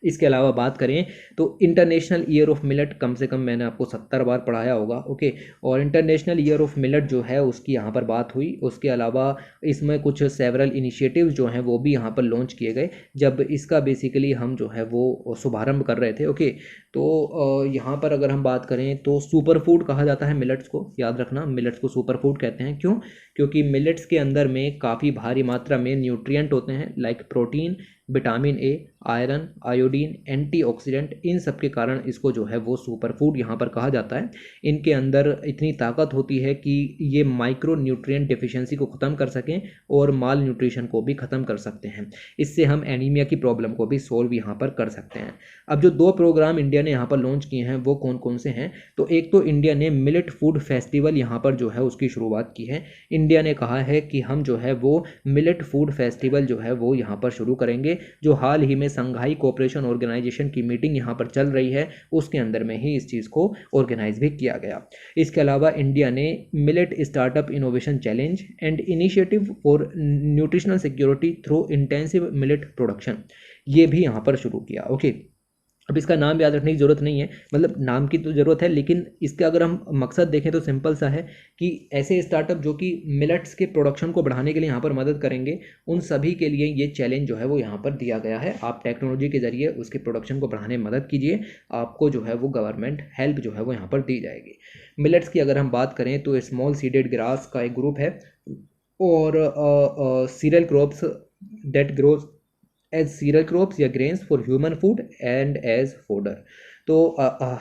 इसके अलावा बात करें तो इंटरनेशनल ईयर ऑफ मिलेट, कम से कम मैंने आपको 70 बार पढ़ाया होगा। ओके, और इंटरनेशनल ईयर ऑफ मिलेट जो है उसकी यहाँ पर बात हुई। उसके अलावा इसमें कुछ सेवरल इनिशिएटिव्स जो हैं वो भी यहाँ पर लॉन्च किए गए जब इसका बेसिकली हम जो है वो शुभारंभ कर रहे थे। ओके, तो यहाँ पर अगर हम बात करें तो सुपर फूड कहा जाता है मिलेट्स को। याद रखना, मिलेट्स को सुपर फूड कहते हैं। क्यों? क्योंकि मिलेट्स के अंदर में काफ़ी भारी मात्रा में न्यूट्रिएंट होते हैं, like protein, vitamin A, iron, iodine, antioxidant, इन सब के कारण इसको जो है वो सुपर फूड यहाँ पर कहा जाता है। इनके अंदर इतनी ताकत होती है कि ये माइक्रो न्यूट्रिएंट डिफिशियंसी को ख़त्म कर सकें और माल न्यूट्रिशन को भी ख़त्म कर सकते हैं। इससे हम एनीमिया की प्रॉब्लम को भी सोल्व यहाँ पर कर सकते हैं। अब जो 2 प्रोग्राम इंडिया ने यहाँ पर लॉन्च किए हैं वो कौन कौन से हैं? तो एक तो इंडिया ने मिलेट फूड फेस्टिवल यहाँ पर जो है उसकी शुरुआत की है। इंडिया ने कहा है कि हम जो है वो मिलेट फूड फेस्टिवल जो है वो यहाँ पर शुरू करेंगे, जो हाल ही में संघाई कोऑपरेशन ऑर्गेनाइजेशन की मीटिंग यहाँ पर चल रही है उसके अंदर में ही इस चीज़ को ऑर्गेनाइज भी किया गया। इसके अलावा इंडिया ने millet startup innovation challenge and initiative for nutritional security through intensive millet production, ये भी यहाँ पर शुरू किया। ओके, अब इसका नाम याद रखने की ज़रूरत नहीं है, मतलब नाम की तो ज़रूरत है, लेकिन इसका अगर हम मकसद देखें तो सिंपल सा है कि ऐसे स्टार्टअप जो कि मिलेट्स के प्रोडक्शन को बढ़ाने के लिए यहाँ पर मदद करेंगे, उन सभी के लिए ये चैलेंज जो है वो यहाँ पर दिया गया है। आप टेक्नोलॉजी के ज़रिए उसके प्रोडक्शन को बढ़ाने में मदद कीजिए, आपको जो है वो गवर्नमेंट हेल्प जो है वो यहाँ पर दी जाएगी। मिलेट्स की अगर हम बात करें तो स्मॉल सीडेड ग्रास का एक ग्रुप है और cereal crops that grows as cereal crops या grains for human food and as fodder. तो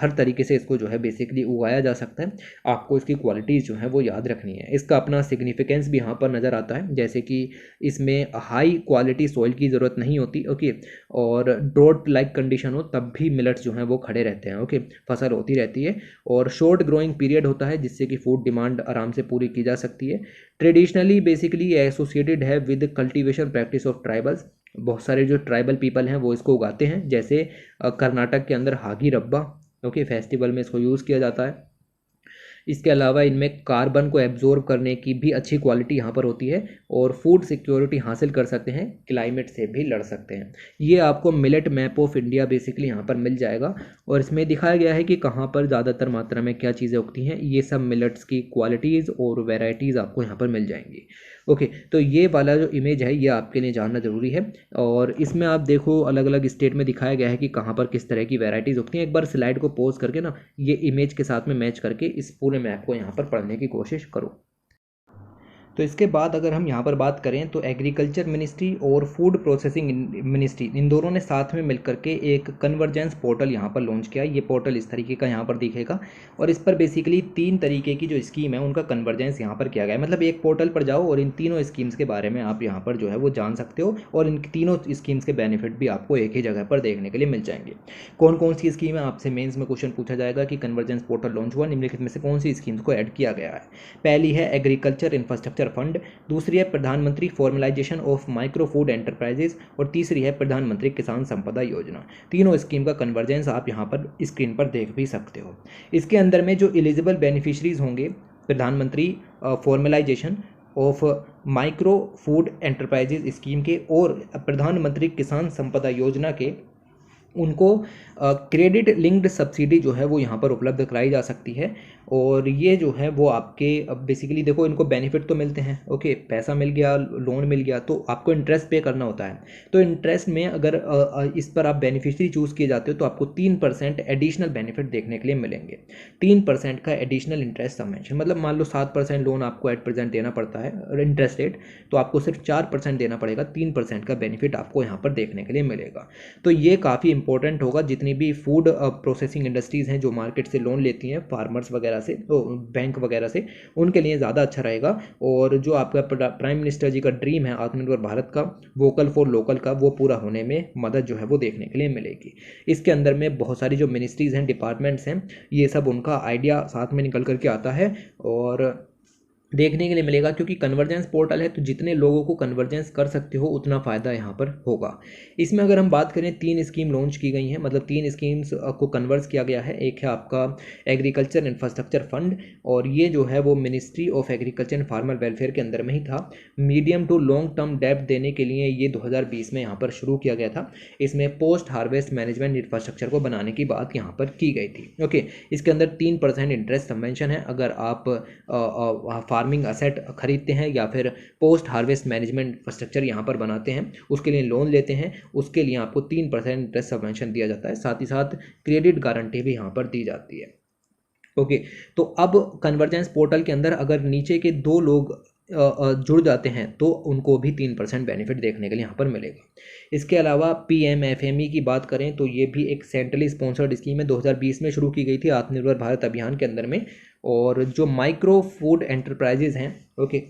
हर तरीके से इसको जो है बेसिकली उगाया जा सकता है। आपको इसकी क्वालिटीज़ जो है वो याद रखनी है। इसका अपना सिग्निफिकेंस भी यहाँ पर नज़र आता है, जैसे कि इसमें हाई क्वालिटी सॉइल की ज़रूरत नहीं होती। ओके, और ड्रॉट लाइक कंडीशन हो तब भी मिलेट्स जो हैं वो खड़े रहते हैं। ओके, फसल होती रहती है और शॉर्ट ग्रोइंग पीरियड होता है जिससे कि फूड डिमांड आराम से पूरी की जा सकती है। ट्रेडिशनली बेसिकली एसोसिएटेड है with cultivation practice of tribals. बहुत सारे जो ट्राइबल पीपल हैं वो इसको उगाते हैं, जैसे कर्नाटक के अंदर हागी रब्बा। ओके, फेस्टिवल में इसको यूज़ किया जाता है। इसके अलावा इनमें कार्बन को एब्जॉर्ब करने की भी अच्छी क्वालिटी यहाँ पर होती है और फूड सिक्योरिटी हासिल कर सकते हैं, क्लाइमेट से भी लड़ सकते हैं। ये आपको millet map of India basically यहाँ पर मिल जाएगा और इसमें दिखाया गया है कि कहाँ पर ज़्यादातर मात्रा में क्या चीज़ें उगती हैं। ये सब मिलेट्स की क्वालिटीज़ और वेराइटीज़ आपको यहाँ पर मिल जाएंगी। ओके, तो ये वाला जो इमेज है ये आपके लिए जानना ज़रूरी है और इसमें आप देखो अलग अलग स्टेट में दिखाया गया है कि कहाँ पर किस तरह की वैरायटीज़ उगती हैं। एक बार स्लाइड को पॉज करके ना ये इमेज के साथ में मैच करके इस पूरे मैप को यहाँ पर पढ़ने की कोशिश करो। तो इसके बाद अगर हम यहाँ पर बात करें तो एग्रीकल्चर मिनिस्ट्री और फूड प्रोसेसिंग मिनिस्ट्री इन दोनों ने साथ में मिलकर के एक कन्वर्जेंस पोर्टल यहाँ पर लॉन्च किया। ये पोर्टल इस तरीके का यहाँ पर दिखेगा और इस पर बेसिकली 3 तरीके की जो स्कीम है उनका कन्वर्जेंस यहाँ पर किया गया है। मतलब एक पोर्टल पर जाओ और इन तीनों स्कीम्स के बारे में आप यहाँ पर जो है वो जान सकते हो और इन तीनों स्कीम्स के बेनिफिट भी आपको एक ही जगह पर देखने के लिए मिल जाएंगे। कौन कौन सी स्कीम है, आपसे मेंस में क्वेश्चन पूछा जाएगा कि कन्वर्जेंस पोर्टल लॉन्च हुआ, निम्नलिखित में से कौन सी स्कीम्स को ऐड किया गया है। पहली है एग्रीकल्चर इंफ्रास्ट्रक्चर इंफ्रास्ट्रक्चर फंड, दूसरी है प्रधानमंत्री formalisation of micro food enterprises और तीसरी है प्रधानमंत्री किसान संपदा योजना। तीनों स्कीम का कन्वर्जेंस आप यहाँ पर स्क्रीन पर देख भी सकते हो। इसके अंदर में जो एलिजिबल बेनिफिशरीज होंगे प्रधानमंत्री formalisation of micro food enterprises scheme के और प्रधानमंत्री किसान संपदा योजना के, उनको क्रेडिट लिंक्ड सब्सिडी जो है वो यहाँ पर उपलब्ध कराई जा सकती है। और ये जो है वो आपके बेसिकली देखो इनको बेनिफिट तो मिलते हैं, ओके, पैसा मिल गया, लोन मिल गया, तो आपको इंटरेस्ट पे करना होता है। तो इंटरेस्ट में अगर इस पर आप बेनिफिशरी चूज़ किए जाते हो तो आपको 3% एडिशनल बेनिफिट देखने के लिए मिलेंगे। 3% का एडिशनल इंटरेस्ट सबवेंशन, मतलब मान लो 7% लोन आपको एट प्रेजेंट देना पड़ता है इंटरेस्ट रेट, तो आपको सिर्फ 4% देना पड़ेगा, 3% का बेनिफिट आपको यहाँ पर देखने के लिए मिलेगा। तो ये काफ़ी इंपॉर्टेंट होगा। जितनी भी फूड प्रोसेसिंग इंडस्ट्रीज़ हैं जो मार्केट से लोन लेती हैं फार्मर्स वगैरह से, तो बैंक वगैरह से, उनके लिए ज़्यादा अच्छा रहेगा। और जो आपका प्राइम मिनिस्टर जी का ड्रीम है आत्मनिर्भर भारत का, वोकल फॉर लोकल का, वो पूरा होने में मदद जो है वो देखने के लिए मिलेगी। इसके अंदर में बहुत सारी जो मिनिस्ट्रीज़ हैं, डिपार्टमेंट्स हैं, ये सब उनका आइडिया साथ में निकल करके आता है और देखने के लिए मिलेगा। क्योंकि कन्वर्जेंस पोर्टल है तो जितने लोगों को कन्वर्जेंस कर सकते हो उतना फ़ायदा यहाँ पर होगा। इसमें अगर हम बात करें 3 स्कीम लॉन्च की गई हैं, मतलब 3 स्कीम्स को कन्वर्स किया गया है। एक है आपका एग्रीकल्चर इंफ्रास्ट्रक्चर फंड, और ये जो है वो ministry of agriculture and farmer welfare के अंदर में ही था। मीडियम टू लॉन्ग टर्म डेब्ट देने के लिए ये 2020 में यहाँ पर शुरू किया गया था। इसमें पोस्ट हार्वेस्ट मैनेजमेंट इंफ्रास्ट्रक्चर को बनाने की बात यहाँ पर की गई थी। ओके, इसके अंदर 3% इंटरेस्ट सबवेंशन है अगर आप फार्मिंग असेट खरीदते हैं या फिर पोस्ट हार्वेस्ट मैनेजमेंट इंफ्रास्ट्रक्चर यहाँ पर बनाते हैं, उसके लिए लोन लेते हैं, उसके लिए आपको 3% इंटरेस्ट सबवेंशन दिया जाता है। साथ ही साथ क्रेडिट गारंटी भी यहाँ पर दी जाती है। ओके, तो अब कन्वर्जेंस पोर्टल के अंदर अगर नीचे के 2 लोग जुड़ जाते हैं तो उनको भी 3% बेनिफिट देखने के लिए यहाँ पर मिलेगा। इसके अलावा PMFME की बात करें तो ये भी एक सेंट्रली स्पॉन्सर्ड स्कीम है, 2020 में शुरू की गई थी आत्मनिर्भर भारत अभियान के अंदर में। और जो माइक्रो फूड एंटरप्राइजेज हैं, ओके,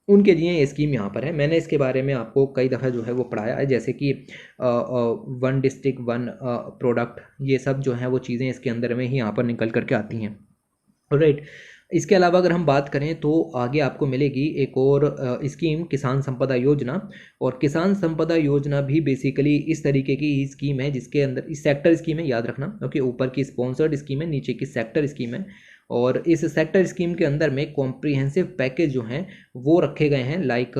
उनके लिए ये स्कीम यहाँ पर है। मैंने इसके बारे में आपको कई दफ़ा जो है वो पढ़ाया है, जैसे कि 1 डिस्ट्रिक्ट 1 प्रोडक्ट, ये सब जो है वो चीज़ें इसके अंदर में ही यहाँ पर निकल करके आती हैं। राइट, इसके अलावा अगर हम बात करें तो आगे आपको मिलेगी एक और स्कीम किसान संपदा योजना। और किसान संपदा योजना भी बेसिकली इस तरीके की स्कीम है जिसके अंदर इस सेक्टर स्कीम है, याद रखना, ओके, ऊपर की स्पॉन्सर्ड स्कीम है, नीचे की सेक्टर स्कीम है। और इस सेक्टर स्कीम के अंदर में कॉम्प्रिहेंसिव पैकेज जो हैं वो रखे गए हैं, लाइक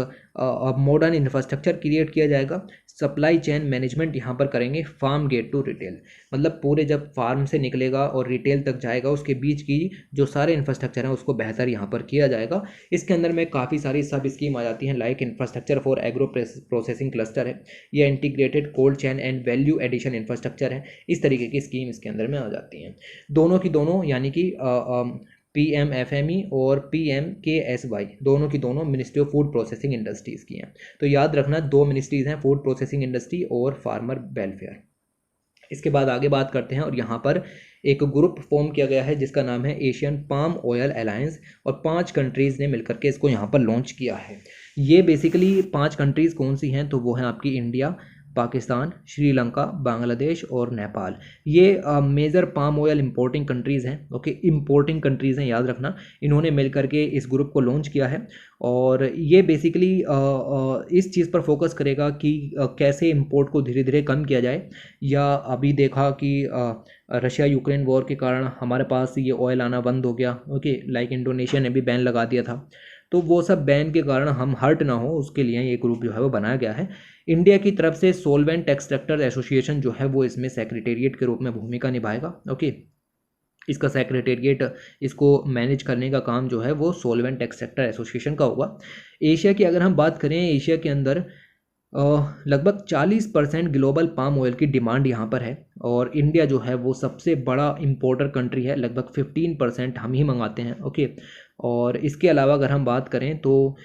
मॉडर्न इंफ्रास्ट्रक्चर क्रिएट किया जाएगा, सप्लाई चेन मैनेजमेंट यहाँ पर करेंगे, फार्म गेट टू रिटेल, मतलब पूरे जब फार्म से निकलेगा और रिटेल तक जाएगा उसके बीच की जो सारे इंफ्रास्ट्रक्चर हैं उसको बेहतर यहाँ पर किया जाएगा। इसके अंदर में काफ़ी सारी सब स्कीम आ जाती हैं, like infrastructure for agro processing cluster है, या integrated cold chain and value addition infrastructure है। इस तरीके की स्कीम इसके अंदर में आ जाती हैं। दोनों की दोनों यानी कि PMFME और PMKSY दोनों की दोनों ministry of food processing industries की हैं। तो याद रखना 2 मिनिस्ट्रीज़ हैं, फूड प्रोसेसिंग इंडस्ट्री और फार्मर वेलफेयर। इसके बाद आगे बात करते हैं, और यहाँ पर एक ग्रुप फॉर्म किया गया है जिसका नाम है एशियन पाम ऑयल अलायंस, और 5 कंट्रीज़ ने मिलकर के इसको यहाँ पर लॉन्च किया है। ये बेसिकली 5 कंट्रीज़ कौन सी हैं, तो वो हैं आपकी इंडिया, पाकिस्तान, श्रीलंका, बांग्लादेश और नेपाल। ये major palm oil importing countries हैं, ओके, इंपोर्टिंग कंट्रीज़ हैं, याद रखना। इन्होंने मिल करके इस ग्रुप को लॉन्च किया है और ये बेसिकली इस चीज़ पर फोकस करेगा कि कैसे इंपोर्ट को धीरे धीरे कम किया जाए। या अभी देखा कि रशिया यूक्रेन वॉर के कारण हमारे पास ये ऑयल आना बंद हो गया, ओके, लाइक इंडोनेशिया ने भी बैन लगा दिया था, तो वो सब बैन के कारण हम हर्ट ना हो उसके लिए ये ग्रुप जो है वो बनाया गया है। इंडिया की तरफ से सोलवेंट एक्सट्रैक्टर्स एसोसिएशन जो है वो इसमें सेक्रेटेरिएट के रूप में भूमिका निभाएगा, ओके। इसका सेक्रेटेरिएट, इसको मैनेज करने का काम जो है वो सोलवेंट एक्सट्रैक्टर एसोसिएशन का होगा। एशिया की अगर हम बात करें, एशिया के अंदर लगभग 40% ग्लोबल पाम ऑयल की डिमांड यहाँ पर है, और इंडिया जो है वो सबसे बड़ा इंपोर्टर कंट्री है, लगभग 15% हम ही मंगाते हैं, ओके। और इसके अलावा अगर हम बात करें तो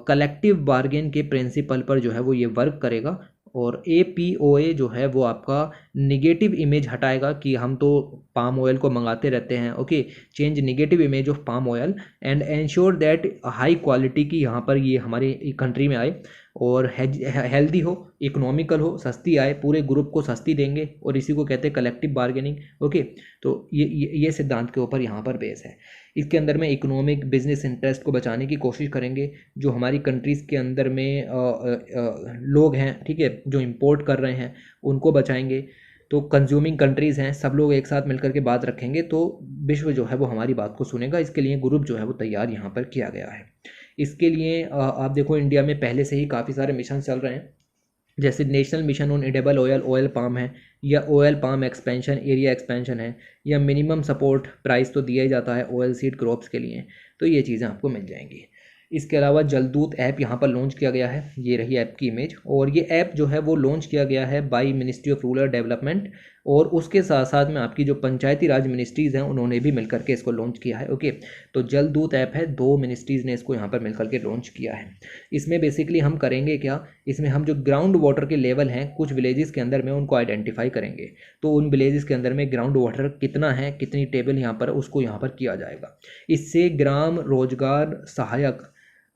कलेक्टिव बार्गेन के प्रिंसिपल पर जो है वो ये वर्क करेगा, और APOA जो है वो आपका निगेटिव इमेज हटाएगा कि हम तो पाम ऑयल को मंगाते रहते हैं, okay, change negative image of palm oil and ensure that high quality की यहाँ पर ये हमारी कंट्री में आए। और हेल्दी हो, इकोनॉमिकल हो, सस्ती आए, पूरे ग्रुप को सस्ती देंगे, और इसी को कहते हैं कलेक्टिव बार्गेनिंग। ओके, तो ये सिद्धांत के ऊपर यहाँ पर बेस है। इसके अंदर में इकोनॉमिक बिजनेस इंटरेस्ट को बचाने की कोशिश करेंगे। जो हमारी कंट्रीज़ के अंदर में लोग हैं, ठीक है, जो इंपोर्ट कर रहे हैं उनको बचाएंगे। तो कंज्यूमिंग कंट्रीज़ हैं, सब लोग एक साथ मिलकर के बात रखेंगे तो विश्व जो है वो हमारी बात को सुनेगा। इसके लिए ग्रुप जो है वो तैयार यहाँ पर किया गया है। इसके लिए आप देखो इंडिया में पहले से ही काफ़ी सारे मिशन चल रहे हैं, जैसे national mission on edible oil palm है, या oil palm expansion area expansion है, या मिनिमम सपोर्ट प्राइस तो दिया ही जाता है ऑयल सीड क्रॉप्स के लिए। तो ये चीज़ें आपको मिल जाएंगी। इसके अलावा जलदूत ऐप यहाँ पर लॉन्च किया गया है, ये रही ऐप की इमेज। और ये ऐप जो है वो लॉन्च किया गया है by ministry of rural development, और उसके साथ साथ में आपकी जो पंचायती राज मिनिस्ट्रीज़ हैं उन्होंने भी मिलकर के इसको लॉन्च किया है। ओके, तो जलदूत ऐप है, 2 मिनिस्ट्रीज़ ने इसको यहाँ पर मिलकर के लॉन्च किया है। इसमें बेसिकली हम करेंगे क्या, इसमें हम जो ग्राउंड वाटर के लेवल हैं कुछ विलेजेस के अंदर में उनको आइडेंटिफाई करेंगे। तो उन विलेजेस के अंदर में ग्राउंड वाटर कितना है, कितनी टेबल यहाँ पर, उसको यहाँ पर किया जाएगा। इससे ग्राम रोजगार सहायक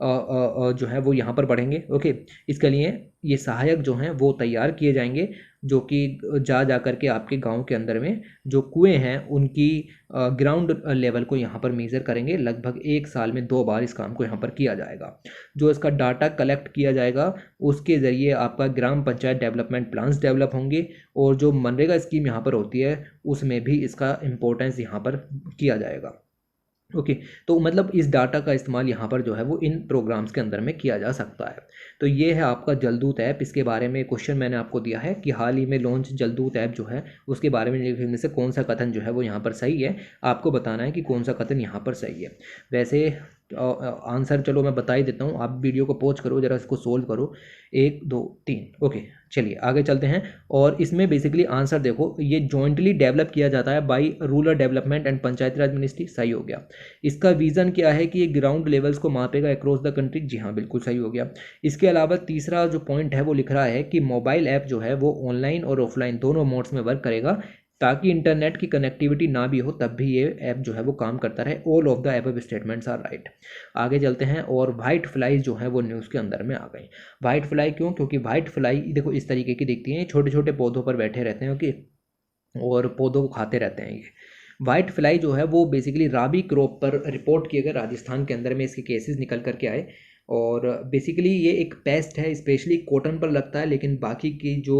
जो है वो यहाँ पर बढ़ेंगे। ओके, इसके लिए ये सहायक जो हैं वो तैयार किए जाएंगे, जो कि जा कर के आपके गांव के अंदर में जो कुएं हैं उनकी ग्राउंड लेवल को यहाँ पर मेज़र करेंगे। लगभग 1 साल में 2 बार इस काम को यहाँ पर किया जाएगा। जो इसका डाटा कलेक्ट किया जाएगा उसके ज़रिए आपका ग्राम पंचायत डेवलपमेंट प्लान्स डेवलप होंगे, और जो मनरेगा स्कीम यहाँ पर होती है उसमें भी इसका इम्पोर्टेंस यहाँ पर किया जाएगा। ओके, तो मतलब इस डाटा का इस्तेमाल यहाँ पर जो है वो इन प्रोग्राम्स के अंदर में किया जा सकता है। तो ये है आपका जलदूत ऐप। इसके बारे में क्वेश्चन मैंने आपको दिया है कि हाल ही में लॉन्च जलदूत ऐप जो है उसके बारे में लिखने से कौन सा कथन जो है वो यहाँ पर सही है, आपको बताना है कि कौन सा कथन यहाँ पर सही है। वैसे आंसर चलो मैं बता ही देता हूँ, आप वीडियो को पॉज करो, ज़रा इसको सोल्व करो। 1 2 3। ओके, चलिए आगे चलते हैं। और इसमें बेसिकली आंसर देखो, ये जॉइंटली डेवलप किया जाता है by rural development and Panchayati Raj ministry, सही हो गया। इसका विजन क्या है कि ये ग्राउंड लेवल्स को मापेगा अक्रॉस द कंट्री, जी हाँ बिल्कुल सही हो गया। इसके अलावा तीसरा जो पॉइंट है वो लिख रहा है कि मोबाइल ऐप जो है वो ऑनलाइन और ऑफलाइन दोनों मोड्स में वर्क करेगा, ताकि इंटरनेट की कनेक्टिविटी ना भी हो तब भी ये ऐप जो है वो काम करता रहे। All of the above statements are right. आगे चलते हैं। और वाइट फ्लाई जो है वो न्यूज़ के अंदर में आ गई। वाइट फ्लाई क्यों, क्योंकि वाइट फ्लाई देखो इस तरीके की दिखती हैं, छोटे छोटे पौधों पर बैठे रहते हैं। ओके, और पौधों को खाते रहते हैं। ये वाइट फ्लाई जो है वो बेसिकली राबी क्रॉप पर रिपोर्ट किए गए, राजस्थान के अंदर में इसके केसेस निकल करके आए। और बेसिकली ये एक पेस्ट है, स्पेशली कॉटन पर लगता है, लेकिन बाकी की जो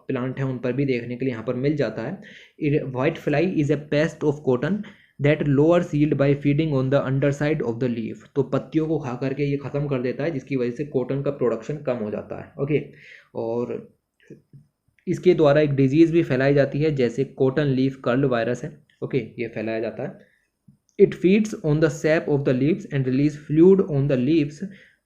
प्लांट हैं उन पर भी देखने के लिए यहाँ पर मिल जाता है। White fly is a pest of cotton that lower yield by feeding on the under side of the leaf. तो पत्तियों को खा करके ये ख़त्म कर देता है, जिसकी वजह से कॉटन का प्रोडक्शन कम हो जाता है। ओके, और इसके द्वारा एक डिजीज़ भी फैलाई जाती है, जैसे कॉटन लीफ कर्ल वायरस है। ओके, ये फैलाया जाता है। It feeds on the sap of the leaves and release fluid on the leaves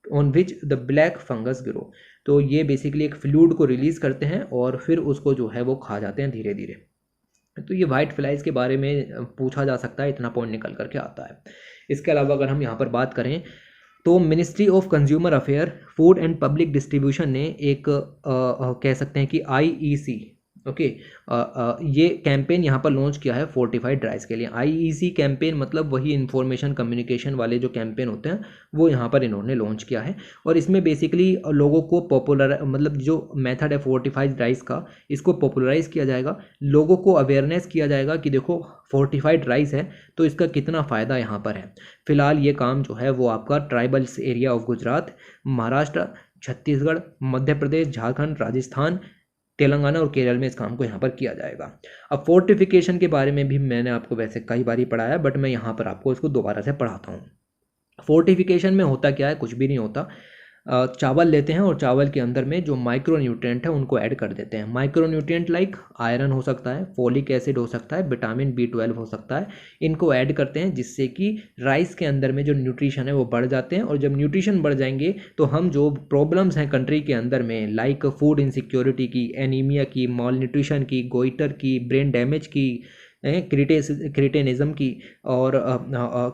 on which the black fungus grow। तो ये बेसिकली एक फ्लूइड को रिलीज करते हैं और फिर उसको जो है वो खा जाते हैं धीरे धीरे। तो ये वाइट फ्लाइज के बारे में पूछा जा सकता है, इतना पॉइंट निकल करके आता है। इसके अलावा अगर हम यहाँ पर बात करें तो ministry of consumer affair, food and public distribution ने एक कह सकते हैं कि IEC, ओके, ये कैंपेन यहाँ पर लॉन्च किया है फोर्टिफाइड राइस के लिए। IEC कैंपेन मतलब वही इंफॉर्मेशन कम्युनिकेशन वाले जो कैंपेन होते हैं वो यहाँ पर इन्होंने लॉन्च किया है। और इसमें बेसिकली लोगों को पॉपुलर मतलब जो मेथड है फोर्टिफाइड राइस का, इसको पॉपुलराइज किया जाएगा, लोगों को अवेयरनेस किया जाएगा कि देखो फोर्टिफाइड राइस है तो इसका कितना फ़ायदा यहाँ पर है। फिलहाल ये काम जो है वो आपका tribals area of Gujarat, Maharashtra, Chhattisgarh, Madhya Pradesh, Jharkhand, Rajasthan, Telangana और केरल में इस काम को यहाँ पर किया जाएगा। अब फोर्टिफिकेशन के बारे में भी मैंने आपको वैसे कई बार ही पढ़ाया, बट मैं यहाँ पर आपको इसको दोबारा से पढ़ाता हूँ। फोर्टिफिकेशन में होता क्या है, कुछ भी नहीं होता। चावल लेते हैं और चावल के अंदर में जो माइक्रो न्यूट्रिएंट है उनको ऐड कर देते हैं। माइक्रो न्यूट्रिएंट लाइक आयरन हो सकता है, फोलिक एसिड हो सकता है, विटामिन B12 हो सकता है, इनको ऐड करते हैं जिससे कि राइस के अंदर में जो न्यूट्रिशन है वो बढ़ जाते हैं। और जब न्यूट्रिशन बढ़ जाएंगे तो हम जो प्रॉब्लम्स हैं कंट्री के अंदर में लाइक फूड इनसिक्योरिटी की, एनीमिया की, मॉल न्यूट्रिशन की, गोइटर की, ब्रेन डैमेज की, क्रिटेनिज्म की, और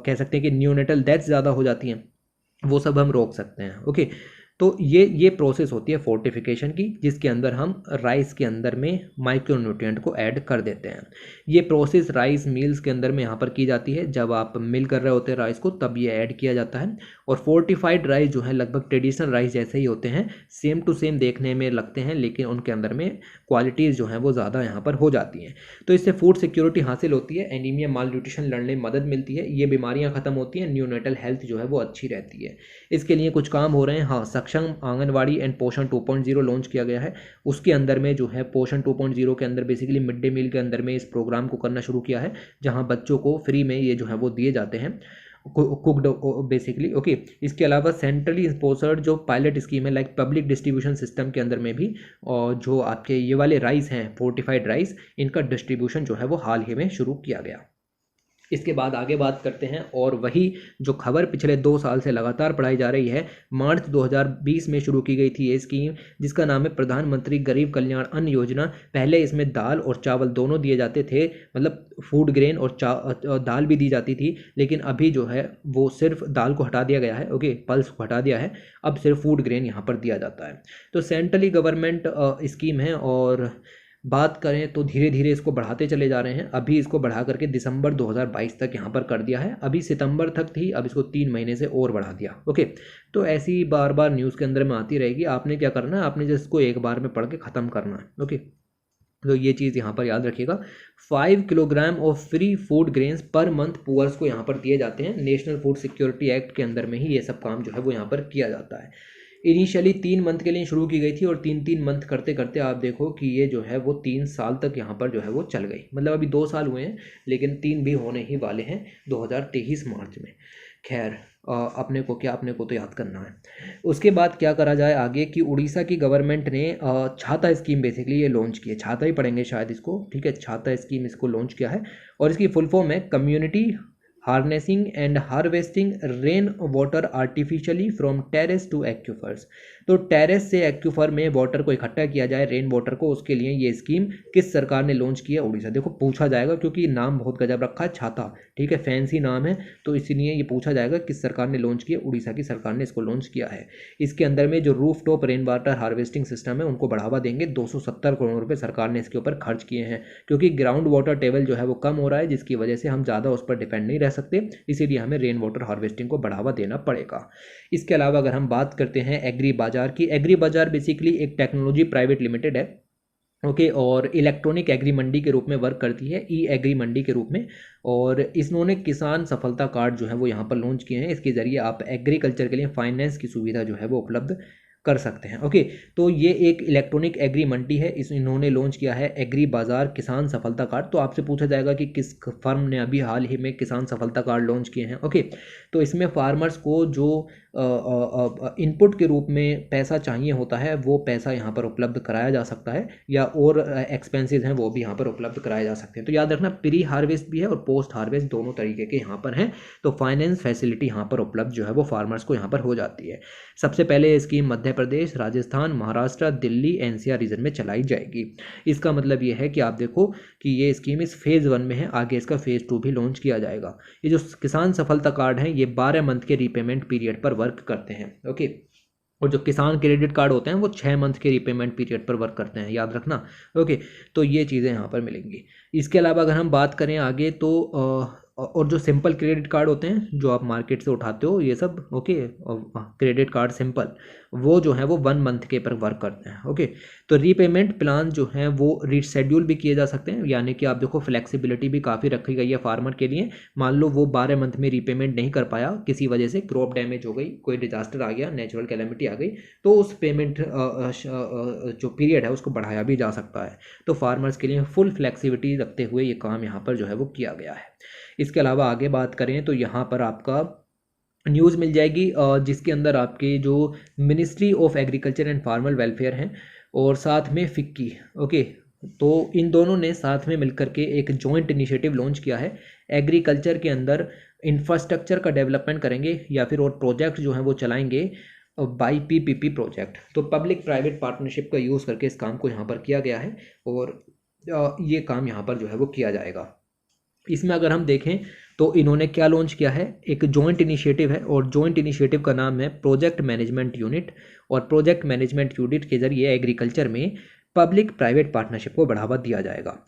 कह सकते हैं कि न्यूनेटल डेथ्स ज़्यादा हो जाती हैं, वो सब हम रोक सकते हैं। ओके, तो ये प्रोसेस होती है फोर्टिफिकेशन की, जिसके अंदर हम राइस के अंदर में माइक्रोन्यूट्रिएंट को ऐड कर देते हैं। ये प्रोसेस राइस मिल्स के अंदर में यहाँ पर की जाती है। जब आप मिल कर रहे होते हैं राइस को तब ये ऐड किया जाता है। और फोर्टिफाइड राइस जो है लगभग ट्रेडिशनल राइस जैसे ही होते हैं, सेम टू सेम देखने में लगते हैं, लेकिन उनके अंदर में क्वालिटीज़ जो हैं वो ज़्यादा यहाँ पर हो जाती हैं। तो इससे फूड सिक्योरिटी हासिल होती है, एनीमिया माल न्यूट्रिशन लड़ने में मदद मिलती है, ये बीमारियाँ खत्म होती हैं, न्यूनेटल हेल्थ जो है वो अच्छी रहती है। इसके लिए कुछ काम हो रहे हैं। हाँ, सक्षम आंगनवाड़ी एंड पोषण 2.0 लॉन्च किया गया है। उसके अंदर में जो है पोषण 2.0 के अंदर बेसिकली मिड डे मील के अंदर में इस प्रोग्राम को करना शुरू किया है, जहाँ बच्चों को फ्री में ये जो है वो दिए जाते हैं, कुकड बेसिकली। ओके, इसके अलावा सेंट्रली स्पॉन्सर्ड जो पायलट स्कीम है लाइक पब्लिक डिस्ट्रीब्यूशन सिस्टम के अंदर में भी, और जो आपके ये वाले राइस हैं फोर्टिफाइड राइस, इनका डिस्ट्रीब्यूशन जो है वो हाल ही में शुरू किया गया। इसके बाद आगे बात करते हैं, और वही जो खबर पिछले 2 साल से लगातार पढ़ाई जा रही है। मार्च 2020 में शुरू की गई थी ये स्कीम, जिसका नाम है प्रधानमंत्री गरीब कल्याण अन्न योजना। पहले इसमें दाल और चावल दोनों दिए जाते थे, मतलब फूड ग्रेन और दाल भी दी जाती थी, लेकिन अभी जो है वो सिर्फ दाल को हटा दिया गया है। ओके, पल्स को हटा दिया है, अब सिर्फ फूड ग्रेन यहाँ पर दिया जाता है। तो सेंट्रली गवर्नमेंट स्कीम है, और बात करें तो धीरे धीरे इसको बढ़ाते चले जा रहे हैं। अभी इसको बढ़ा करके दिसंबर 2022 तक यहाँ पर कर दिया है। अभी सितंबर तक थी, अब इसको 3 महीने से और बढ़ा दिया। ओके, तो ऐसी बार बार न्यूज़ के अंदर में आती रहेगी। आपने क्या करना है, आपने जिसको एक बार में पढ़ के ख़त्म करना है। ओके, तो ये चीज़ यहाँ पर याद रखिएगा। 5 kilogram of free food grains per month poors को यहाँ पर दिए जाते हैं। नेशनल फूड सिक्योरिटी एक्ट के अंदर में ही ये सब काम जो है वो यहाँ पर किया जाता है। इनिशियली 3 मंथ के लिए शुरू की गई थी, और 3-3 मंथ करते करते आप देखो कि ये जो है वो 3 साल तक यहाँ पर जो है वो चल गई। मतलब अभी 2 साल हुए हैं, लेकिन 3 भी होने ही वाले हैं 2023 मार्च में। खैर, अपने को तो याद करना है। उसके बाद क्या करा जाए आगे, कि उड़ीसा की गवर्नमेंट ने छाता स्कीम बेसिकली ये लॉन्च की है। छाता ही पढ़ेंगे शायद इसको, ठीक है। छाता स्कीम इसको लॉन्च किया है, और इसकी फुल फॉर्म है community harnessing and harvesting rain water artificially from terrace to aquifers. तो टेरेस से एक्यूफर में वाटर को इकट्ठा किया जाए, रेन वाटर को, उसके लिए ये स्कीम किस सरकार ने लॉन्च किया? उड़ीसा। देखो पूछा जाएगा, क्योंकि नाम बहुत गजब रखा है, छाता, ठीक है, फैंसी नाम है, तो इसीलिए ये पूछा जाएगा किस सरकार ने लॉन्च किया। उड़ीसा की सरकार ने इसको लॉन्च किया है। इसके अंदर में जो roof top rain water harvesting system है उनको बढ़ावा देंगे। 270 करोड़ रुपये सरकार ने इसके ऊपर खर्च किए हैं, क्योंकि ग्राउंड वाटर टेबल जो है वो कम हो रहा है, जिसकी वजह से हम ज़्यादा उस पर डिपेंड नहीं रह सकते, इसीलिए हमें रेन वाटर हार्वेस्टिंग को बढ़ावा देना पड़ेगा। इसके अलावा अगर हम बात करते हैं एग्री बाजार की, एग्री बाजार बेसिकली एक टेक्नोलॉजी प्राइवेट लिमिटेड है, ओके, और इलेक्ट्रॉनिक एग्री मंडी के रूप में वर्क करती है, ई एग्री मंडी के रूप में। और इन्होंने किसान सफलता कार्ड जो है वो यहाँ पर लॉन्च किए हैं। इसके ज़रिए आप एग्रीकल्चर के लिए फाइनेंस की सुविधा जो है वो उपलब्ध कर सकते हैं। ओके, तो ये एक इलेक्ट्रॉनिक एग्री मंडी है, इस इन्होंने लॉन्च किया है एग्री बाजार किसान सफलता कार्ड। तो आपसे पूछा जाएगा कि किस फर्म ने अभी हाल ही में किसान सफलता कार्ड लॉन्च किए हैं। ओके, तो इसमें फार्मर्स को जो इनपुट के रूप में पैसा चाहिए होता है, वो पैसा यहाँ पर उपलब्ध कराया जा सकता है, या और एक्सपेंसेस हैं वो भी यहाँ पर उपलब्ध कराए जा सकते हैं। तो याद रखना, प्री हार्वेस्ट भी है और पोस्ट हार्वेस्ट दोनों तरीके के यहाँ पर हैं। तो फाइनेंस फैसिलिटी यहाँ पर उपलब्ध जो है वो फार्मर्स को यहाँ पर हो जाती है। सबसे पहले ये scheme Madhya Pradesh, Rajasthan, Maharashtra, Delhi, NCR region में चलाई जाएगी। इसका मतलब ये है कि आप देखो कि ये स्कीम इस फेज़ 1 में है, आगे इसका फेज़ 2 भी लॉन्च किया जाएगा। ये जो किसान सफलता कार्ड हैं, ये 12 मंथ के रीपेमेंट पीरियड पर वर्क करते हैं। ओके, और जो किसान क्रेडिट कार्ड होते हैं वो 6 मंथ के रीपेमेंट पीरियड पर वर्क करते हैं, याद रखना। ओके, तो ये चीज़ें यहाँ पर मिलेंगी। इसके अलावा अगर हम बात करें आगे, तो और जो सिंपल क्रेडिट कार्ड होते हैं जो आप मार्केट से उठाते हो, ये सब ओके, क्रेडिट कार्ड सिंपल, वो जो है वो 1 मंथ के पर वर्क करते हैं। ओके, तो रीपेमेंट प्लान जो हैं वो रीशेड्यूल भी किए जा सकते हैं, यानी कि आप देखो फ्लेक्सिबिलिटी भी काफ़ी रखी गई है फार्मर के लिए। मान लो वो 12 मंथ में रीपेमेंट नहीं कर पाया, किसी वजह से क्रॉप डैमेज हो गई, कोई डिजास्टर आ गया, नेचुरल कैलेमिटी आ गई, तो उस पेमेंट जो पीरियड है उसको बढ़ाया भी जा सकता है। तो फार्मर्स के लिए फुल फ्लेक्सिबिलिटी रखते हुए ये काम यहाँ पर जो है वो किया गया है। इसके अलावा आगे बात करें तो यहाँ पर आपका न्यूज़ मिल जाएगी, जिसके अंदर आपके जो ministry of agriculture and farmer welfare हैं, और साथ में फिक्की। ओके, तो इन दोनों ने साथ में मिलकर के एक जॉइंट इनिशिएटिव लॉन्च किया है। एग्रीकल्चर के अंदर इंफ्रास्ट्रक्चर का डेवलपमेंट करेंगे, या फिर और प्रोजेक्ट जो हैं वो चलाएंगे बाई पीपीपी प्रोजेक्ट। तो पब्लिक प्राइवेट पार्टनरशिप का यूज़ करके इस काम को यहाँ पर किया गया है, और ये काम यहाँ पर जो है वो किया जाएगा। इसमें अगर हम देखें तो इन्होंने क्या लॉन्च किया है, एक जॉइंट इनिशिएटिव है और जॉइंट इनिशिएटिव का नाम है प्रोजेक्ट मैनेजमेंट यूनिट। और प्रोजेक्ट मैनेजमेंट यूनिट के जरिए एग्रीकल्चर में पब्लिक प्राइवेट पार्टनरशिप को बढ़ावा दिया जाएगा।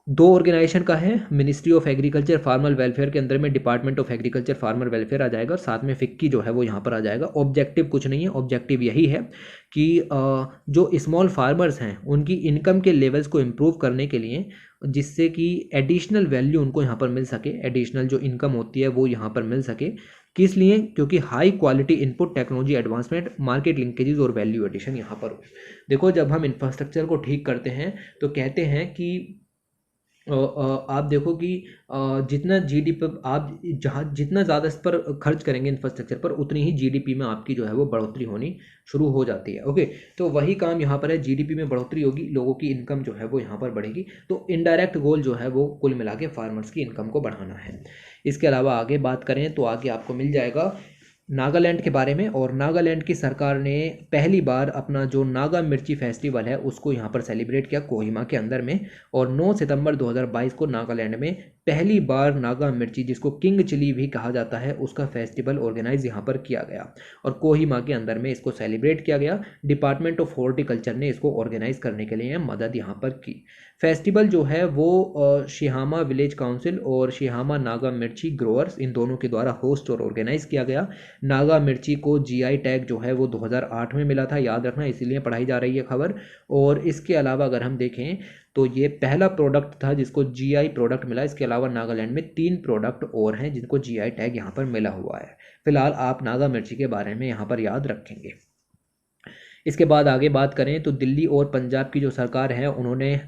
दो ऑर्गेनाइजेशन का है, ministry of agriculture farmer welfare के अंदर में department of agriculture farmer welfare आ जाएगा और साथ में फिक्की जो है वो यहाँ पर आ जाएगा। ऑब्जेक्टिव कुछ नहीं है, ऑब्जेक्टिव यही है कि जो स्मॉल फार्मर्स हैं उनकी इनकम के लेवल्स को इम्प्रूव करने के लिए, जिससे कि एडिशनल वैल्यू उनको यहाँ पर मिल सके, एडिशनल जो इनकम होती है वो यहाँ पर मिल सके। किस लिए? क्योंकि high quality input, technology advancement, market linkages और वैल्यू एडिशन यहाँ पर हो। देखो, जब हम इंफ्रास्ट्रक्चर को ठीक करते हैं तो कहते हैं कि आप देखो कि जितना जीडीपी आप जहाँ जितना ज़्यादा इस पर खर्च करेंगे इंफ्रास्ट्रक्चर पर, उतनी ही जीडीपी में आपकी जो है वो बढ़ोतरी होनी शुरू हो जाती है। ओके, तो वही काम यहाँ पर है, जीडीपी में बढ़ोतरी होगी, लोगों की इनकम जो है वो यहाँ पर बढ़ेगी। तो इनडायरेक्ट गोल जो है वो कुल मिला के फार्मर्स की इनकम को बढ़ाना है। इसके अलावा आगे बात करें तो आगे आपको मिल जाएगा नागालैंड के बारे में। और नागालैंड की सरकार ने पहली बार अपना जो नागा मिर्ची फेस्टिवल है उसको यहाँ पर सेलिब्रेट किया कोहिमा के अंदर में। और 9 सितंबर 2022 को नागालैंड में पहली बार नागा मिर्ची, जिसको किंग चिली भी कहा जाता है, उसका फेस्टिवल ऑर्गेनाइज यहाँ पर किया गया और कोहिमा के अंदर में इसको सेलिब्रेट किया गया। डिपार्टमेंट ऑफ हॉर्टिकल्चर ने इसको ऑर्गेनाइज करने के लिए मदद यहाँ पर की। फेस्टिवल जो है वो शिहामा विलेज काउंसिल और शिहामा नागा मिर्ची ग्रोअर्स, इन दोनों के द्वारा होस्ट और ऑर्गेनाइज किया गया। नागा मिर्ची को जीआई टैग जो है वो 2008 में मिला था, याद रखना, इसीलिए पढ़ाई जा रही है खबर। और इसके अलावा अगर हम देखें तो ये पहला प्रोडक्ट था जिसको जीआई प्रोडक्ट मिला। इसके अलावा नागालैंड में 3 प्रोडक्ट और हैं जिनको जीआई टैग यहाँ पर मिला हुआ है। फिलहाल आप नागा मिर्ची के बारे में यहाँ पर याद रखेंगे। इसके बाद आगे बात करें तो दिल्ली और पंजाब की जो सरकार है उन्होंने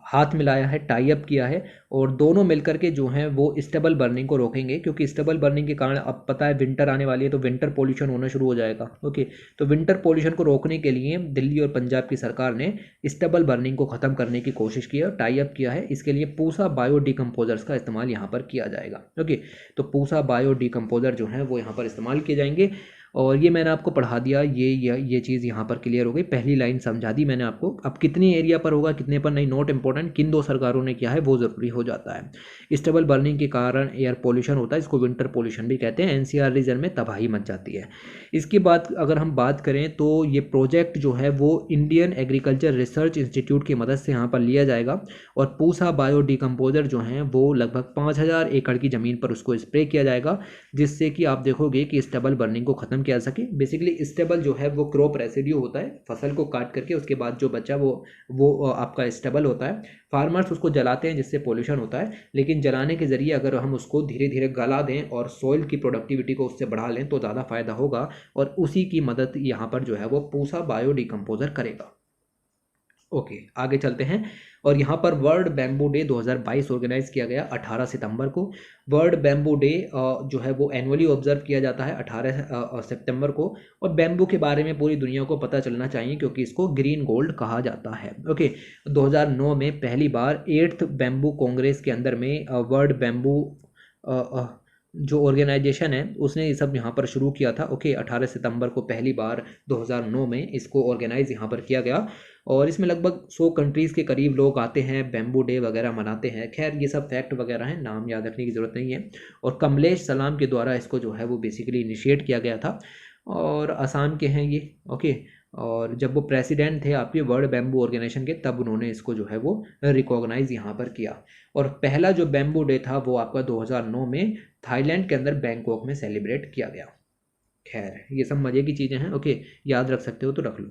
हाथ मिलाया है, टाई अप किया है और दोनों मिलकर के जो हैं वो स्टबल बर्निंग को रोकेंगे। क्योंकि स्टबल बर्निंग के कारण अब पता है विंटर आने वाली है, तो विंटर पोल्यूशन होना शुरू हो जाएगा। ओके, तो विंटर पोल्यूशन को रोकने के लिए दिल्ली और पंजाब की सरकार ने स्टबल बर्निंग को ख़त्म करने की कोशिश की है, टाई अप किया है। इसके लिए पूसा बायो डिकम्पोजर्स का इस्तेमाल यहाँ पर किया जाएगा। ओके, तो पूसा बायो डिकम्पोजर जो है वो यहाँ पर इस्तेमाल किए जाएंगे। और ये मैंने आपको पढ़ा दिया, ये चीज़ यहाँ पर क्लियर हो गई, पहली लाइन समझा दी मैंने आपको। अब कितनी एरिया पर होगा, कितने पर नहीं, नॉट इंपॉर्टेंट, किन दो सरकारों ने किया है वो ज़रूरी हो जाता है। स्टेबल बर्निंग के कारण एयर पोल्यूशन होता है, इसको विंटर पोल्यूशन भी कहते हैं। एनसीआर रीजन में तबाही मच जाती है। इसके बाद अगर हम बात करें तो ये प्रोजेक्ट जो है वो इंडियन एग्रीकल्चर रिसर्च इंस्टीट्यूट की मदद से यहाँ पर लिया जाएगा। और पूसा बायो डिकम्पोजर जो हैं वो लगभग 5000 एकड़ की ज़मीन पर उसको स्प्रे किया जाएगा, जिससे कि आप देखोगे कि स्टेबल बर्निंग को ख़त्म किया जा सके। बेसिकली स्टेबल जो है वो क्रॉप रेसिड्यू होता है, फसल को काट करके उसके बाद जो बचा वो आपका स्टेबल होता है। फार्मर्स उसको जलाते हैं जिससे पोल्यूशन होता है, लेकिन जलाने के ज़रिए अगर हम उसको धीरे धीरे गला दें और सॉइल की प्रोडक्टिविटी को उससे बढ़ा लें तो ज़्यादा फायदा होगा। और उसी की मदद यहाँ पर जो है वो पूसा बायो डिकम्पोजर करेगा। ओके, आगे चलते हैं। और यहाँ पर वर्ल्ड बैम्बू डे 2022 ऑर्गेनाइज किया गया 18 सितंबर को। वर्ल्ड बैम्बू डे जो है वो एनुअली ऑब्जर्व किया जाता है 18 सितंबर को। और बैम्बू के बारे में पूरी दुनिया को पता चलना चाहिए क्योंकि इसको ग्रीन गोल्ड कहा जाता है। ओके, 2009 में पहली बार 8th बैम्बू कांग्रेस के अंदर में वर्ल्ड बैम्बू जो ऑर्गेनाइजेशन है उसने ये सब यहाँ पर शुरू किया था। ओके, 18 सितंबर को पहली बार 2009 में इसको ऑर्गेनाइज यहाँ पर किया गया। और इसमें लगभग 100 कंट्रीज़ के करीब लोग आते हैं, बैम्बू डे वगैरह मनाते हैं। खैर ये सब फैक्ट वगैरह हैं, नाम याद रखने की ज़रूरत नहीं है। और कमलेश सलाम के द्वारा इसको जो है वो बेसिकली इनिशिएट किया गया था और असम के हैं ये। ओके, और जब वो प्रेसिडेंट थे आपके वर्ल्ड बैम्बू ऑर्गेनाइजेशन के, तब उन्होंने इसको जो है वो रिकॉग्नाइज यहाँ पर किया। और पहला जो बैम्बू डे था वो आपका 2009 में थाईलैंड के अंदर बैंकॉक में सेलिब्रेट किया गया। खैर ये सब मज़े की चीज़ें हैं। ओके, याद रख सकते हो तो रख लो।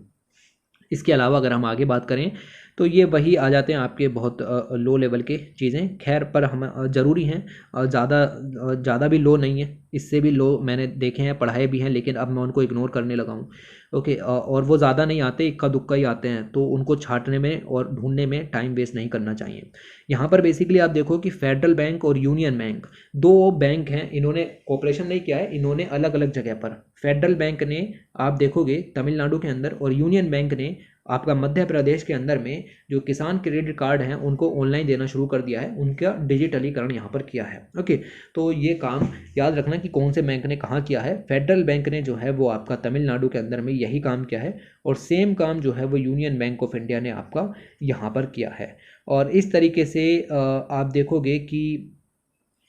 इसके अलावा अगर हम आगे बात करें तो ये वही आ जाते हैं आपके बहुत लो लेवल के चीज़ें। खैर पर हम ज़रूरी हैं, ज़्यादा भी लो नहीं है, इससे भी लो मैंने देखे हैं, पढ़ाए भी हैं, लेकिन अब मैं उनको इग्नोर करने लगा हूँ। ओके, और वो ज़्यादा नहीं आते, इक्का दुक्का ही आते हैं, तो उनको छांटने में और ढूंढने में टाइम वेस्ट नहीं करना चाहिए। यहाँ पर बेसिकली आप देखो कि फेडरल बैंक और यूनियन बैंक, दो बैंक हैं, इन्होंने कोऑपरेशन नहीं किया है, इन्होंने अलग अलग जगह पर। फेडरल बैंक ने आप देखोगे तमिलनाडु के अंदर, और यूनियन बैंक ने आपका मध्य प्रदेश के अंदर में जो किसान क्रेडिट कार्ड हैं उनको ऑनलाइन देना शुरू कर दिया है, उनका डिजिटलीकरण यहाँ पर किया है। ओके, तो ये काम याद रखना कि कौन से बैंक ने कहाँ किया है। फेडरल बैंक ने जो है वो आपका तमिलनाडु के अंदर में यही काम किया है, और सेम काम जो है वो यूनियन बैंक ऑफ इंडिया ने आपका यहाँ पर किया है। और इस तरीके से आप देखोगे कि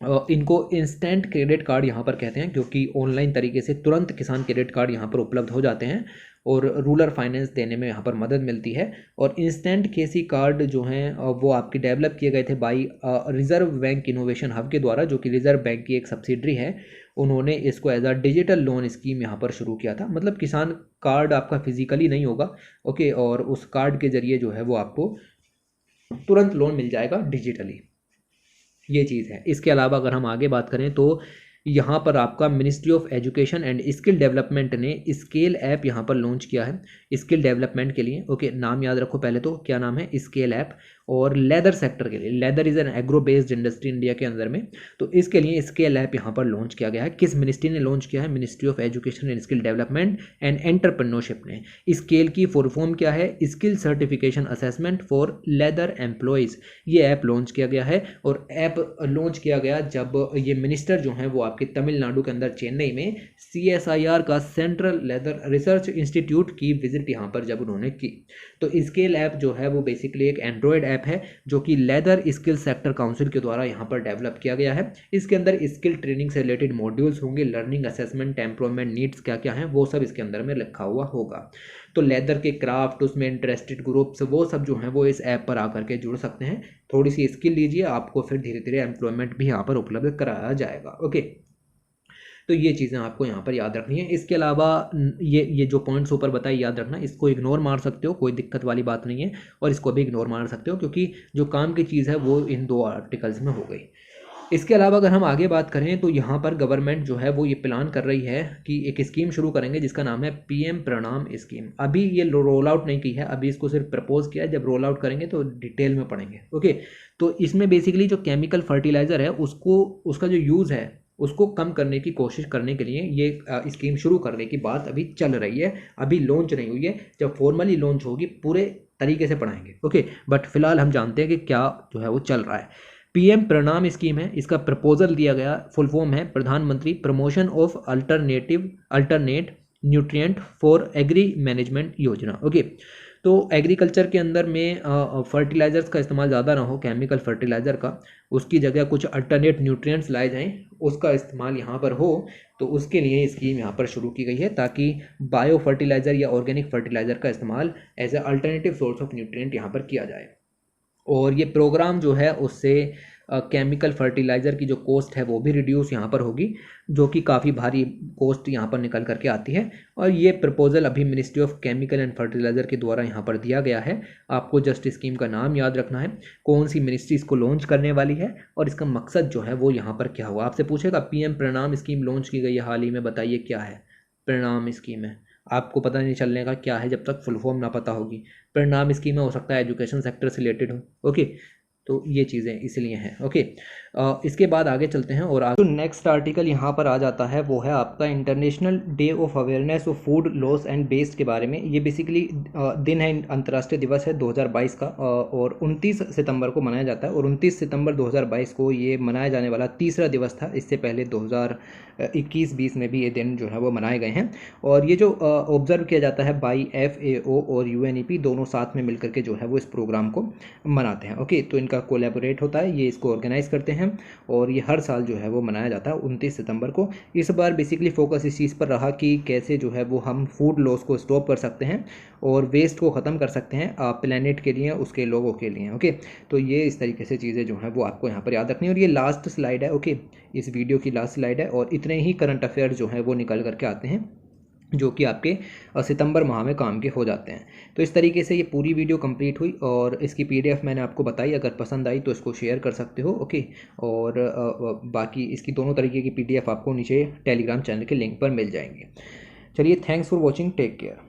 इनको इंस्टेंट क्रेडिट कार्ड यहाँ पर कहते हैं, क्योंकि ऑनलाइन तरीके से तुरंत किसान क्रेडिट कार्ड यहाँ पर उपलब्ध हो जाते हैं और रूरल फाइनेंस देने में यहाँ पर मदद मिलती है। और इंस्टेंट केसी कार्ड जो हैं वो आपके डेवलप किए गए थे by reserve bank innovation hub के द्वारा, जो कि रिजर्व बैंक की एक सब्सिडरी है। उन्होंने इसको as a digital loan scheme यहाँ पर शुरू किया था। मतलब किसान कार्ड आपका फिजिकली नहीं होगा, ओके, और उस कार्ड के जरिए जो है वो आपको तुरंत लोन मिल जाएगा डिजिटली। ये चीज़ है। इसके अलावा अगर हम आगे बात करें तो यहाँ पर आपका ministry of education and skill development ने स्केल ऐप यहाँ पर लॉन्च किया है स्किल डेवलपमेंट के लिए। ओके, नाम याद रखो पहले तो, क्या नाम है, स्केल ऐप। और लेदर सेक्टर के लिए, leather is an agro based industry India के अंदर में, तो इसके लिए स्केल ऐप यहाँ पर लॉन्च किया गया है। किस मिनिस्ट्री ने लॉन्च किया है? Ministry of education and skill development and entrepreneurship ने। स्केल की फुल फॉर्म क्या है? Skill certification assessment for leather employees. ये ऐप लॉन्च किया गया है। और ऐप लॉन्च किया गया जब ये मिनिस्टर जो हैं वो आपके तमिलनाडु के अंदर चेन्नई में CSIR का सेंट्रल लेदर रिसर्च इंस्टीट्यूट की विजिट यहाँ पर जब उन्होंने की। तो स्केल ऐप जो है वो बेसिकली एक एंड्रॉयड ऐप है जो कि लेदर स्किल सेक्टर काउंसिल के द्वारा यहाँ पर डेवलप किया गया है। इसके अंदर स्किल ट्रेनिंग से रिलेटेड मॉड्यूल्स होंगे, लर्निंग असेसमेंट, एम्प्लॉयमेंट नीड्स क्या क्या हैं वो सब इसके अंदर में लिखा हुआ होगा। तो लेदर के क्राफ्ट, उसमें इंटरेस्टेड ग्रुप्स, वो सब जो हैं वो इस ऐप पर आकर के जुड़ सकते हैं। थोड़ी सी स्किल लीजिए, आपको फिर धीरे धीरे एम्प्लॉयमेंट भी यहाँ पर उपलब्ध कराया जाएगा। ओके, तो ये चीज़ें आपको यहाँ पर याद रखनी है। इसके अलावा ये जो पॉइंट्स ऊपर बताए याद रखना, इसको इग्नोर मार सकते हो, कोई दिक्कत वाली बात नहीं है। और इसको भी इग्नोर मार सकते हो क्योंकि जो काम की चीज़ है वो इन 2 आर्टिकल्स में हो गई। इसके अलावा अगर हम आगे बात करें तो यहाँ पर गवर्नमेंट जो है वो ये प्लान कर रही है कि एक स्कीम शुरू करेंगे जिसका नाम है PM प्रणाम स्कीम। अभी ये रोल आउट नहीं की है, अभी इसको सिर्फ प्रपोज किया है। जब रोल आउट करेंगे तो डिटेल में पढ़ेंगे। ओके, तो इसमें बेसिकली जो केमिकल फर्टिलाइज़र है उसका जो यूज़ है उसको कम करने की कोशिश करने के लिए ये स्कीम शुरू करने की बात अभी चल रही है। अभी लॉन्च नहीं हुई है, जब फॉर्मली लॉन्च होगी पूरे तरीके से पढ़ाएंगे। ओके, बट फिलहाल हम जानते हैं कि क्या जो है वो चल रहा है। PM प्रणाम स्कीम है, इसका प्रपोजल दिया गया, फुल फॉर्म है Pradhan Mantri promotion of alternate nutrient for agri management Yojana. Okay, तो एग्रीकल्चर के अंदर में फर्टिलाइजर्स का इस्तेमाल ज़्यादा ना हो, केमिकल फर्टिलाइज़र का, उसकी जगह कुछ अल्टरनेट न्यूट्रिएंट्स लाए जाएं, उसका इस्तेमाल यहाँ पर हो। तो उसके लिए स्कीम यहाँ पर शुरू की गई है ताकि बायो फर्टिलाइज़र या ऑर्गेनिक फर्टिलाइज़र का इस्तेमाल as a alternative source of nutrient यहाँ पर किया जाए। और ये प्रोग्राम जो है उससे केमिकल फर्टिलाइज़र की जो कॉस्ट है वो भी रिड्यूस यहाँ पर होगी, जो कि काफ़ी भारी कॉस्ट यहाँ पर निकल करके आती है। और ये प्रपोजल अभी ministry of chemical and fertiliser के द्वारा यहाँ पर दिया गया है। आपको जस्ट स्कीम का नाम याद रखना है, कौन सी मिनिस्ट्री इसको लॉन्च करने वाली है और इसका मकसद जो है वो यहाँ पर क्या हुआ। आपसे पूछेगा PM प्रणाम स्कीम लॉन्च की गई है हाल ही में, बताइए क्या है। प्रणाम स्कीम है, आपको पता नहीं चलने का क्या है जब तक फुल फॉर्म ना पता होगी। प्रणाम स्कीम में हो सकता है एजुकेशन सेक्टर से रिलेटेड हो। ओके, तो ये चीज़ें इसलिए हैं। ओके, इसके बाद आगे चलते हैं और जो नेक्स्ट आर्टिकल यहाँ पर आ जाता है वो है आपका international day of awareness of food loss and waste के बारे में। ये बेसिकली दिन है, अंतर्राष्ट्रीय दिवस है 2022 का, और 29 सितंबर को मनाया जाता है। और 29 सितंबर 2022 को ये मनाया जाने वाला तीसरा दिवस था। इससे पहले 2021-20 में भी ये दिन जो है वो मनाए गए हैं। और ये जो ऑब्जर्व किया जाता है बाई FAO और UNEP दोनों साथ में मिलकर के जो है वो इस प्रोग्राम को मनाते हैं। ओके, तो इनका कोलैबोरेट होता है, ये इसको ऑर्गेनाइज करते हैं और ये हर साल जो है वो मनाया जाता है 29 सितंबर को। इस बार बेसिकली फोकस इस चीज़ पर रहा कि कैसे जो है वो हम फूड लॉस को स्टॉप कर सकते हैं और वेस्ट को ख़त्म कर सकते हैं प्लेनेट के लिए, उसके लोगों के लिए। ओके, तो ये इस तरीके से चीज़ें जो हैं वो आपको यहाँ पर याद रखनी है। और ये लास्ट स्लाइड है, ओके, इस वीडियो की लास्ट स्लाइड है। और इतने ही करंट अफेयर जो हैं वो निकल करके आते हैं जो कि आपके सितंबर माह में काम के हो जाते हैं। तो इस तरीके से ये पूरी वीडियो कंप्लीट हुई और इसकी PDF मैंने आपको बताई। अगर पसंद आई तो इसको शेयर कर सकते हो। ओके, और बाकी इसकी दोनों तरीके की PDF आपको नीचे टेलीग्राम चैनल के लिंक पर मिल जाएंगे। चलिए, thanks for watching, take care.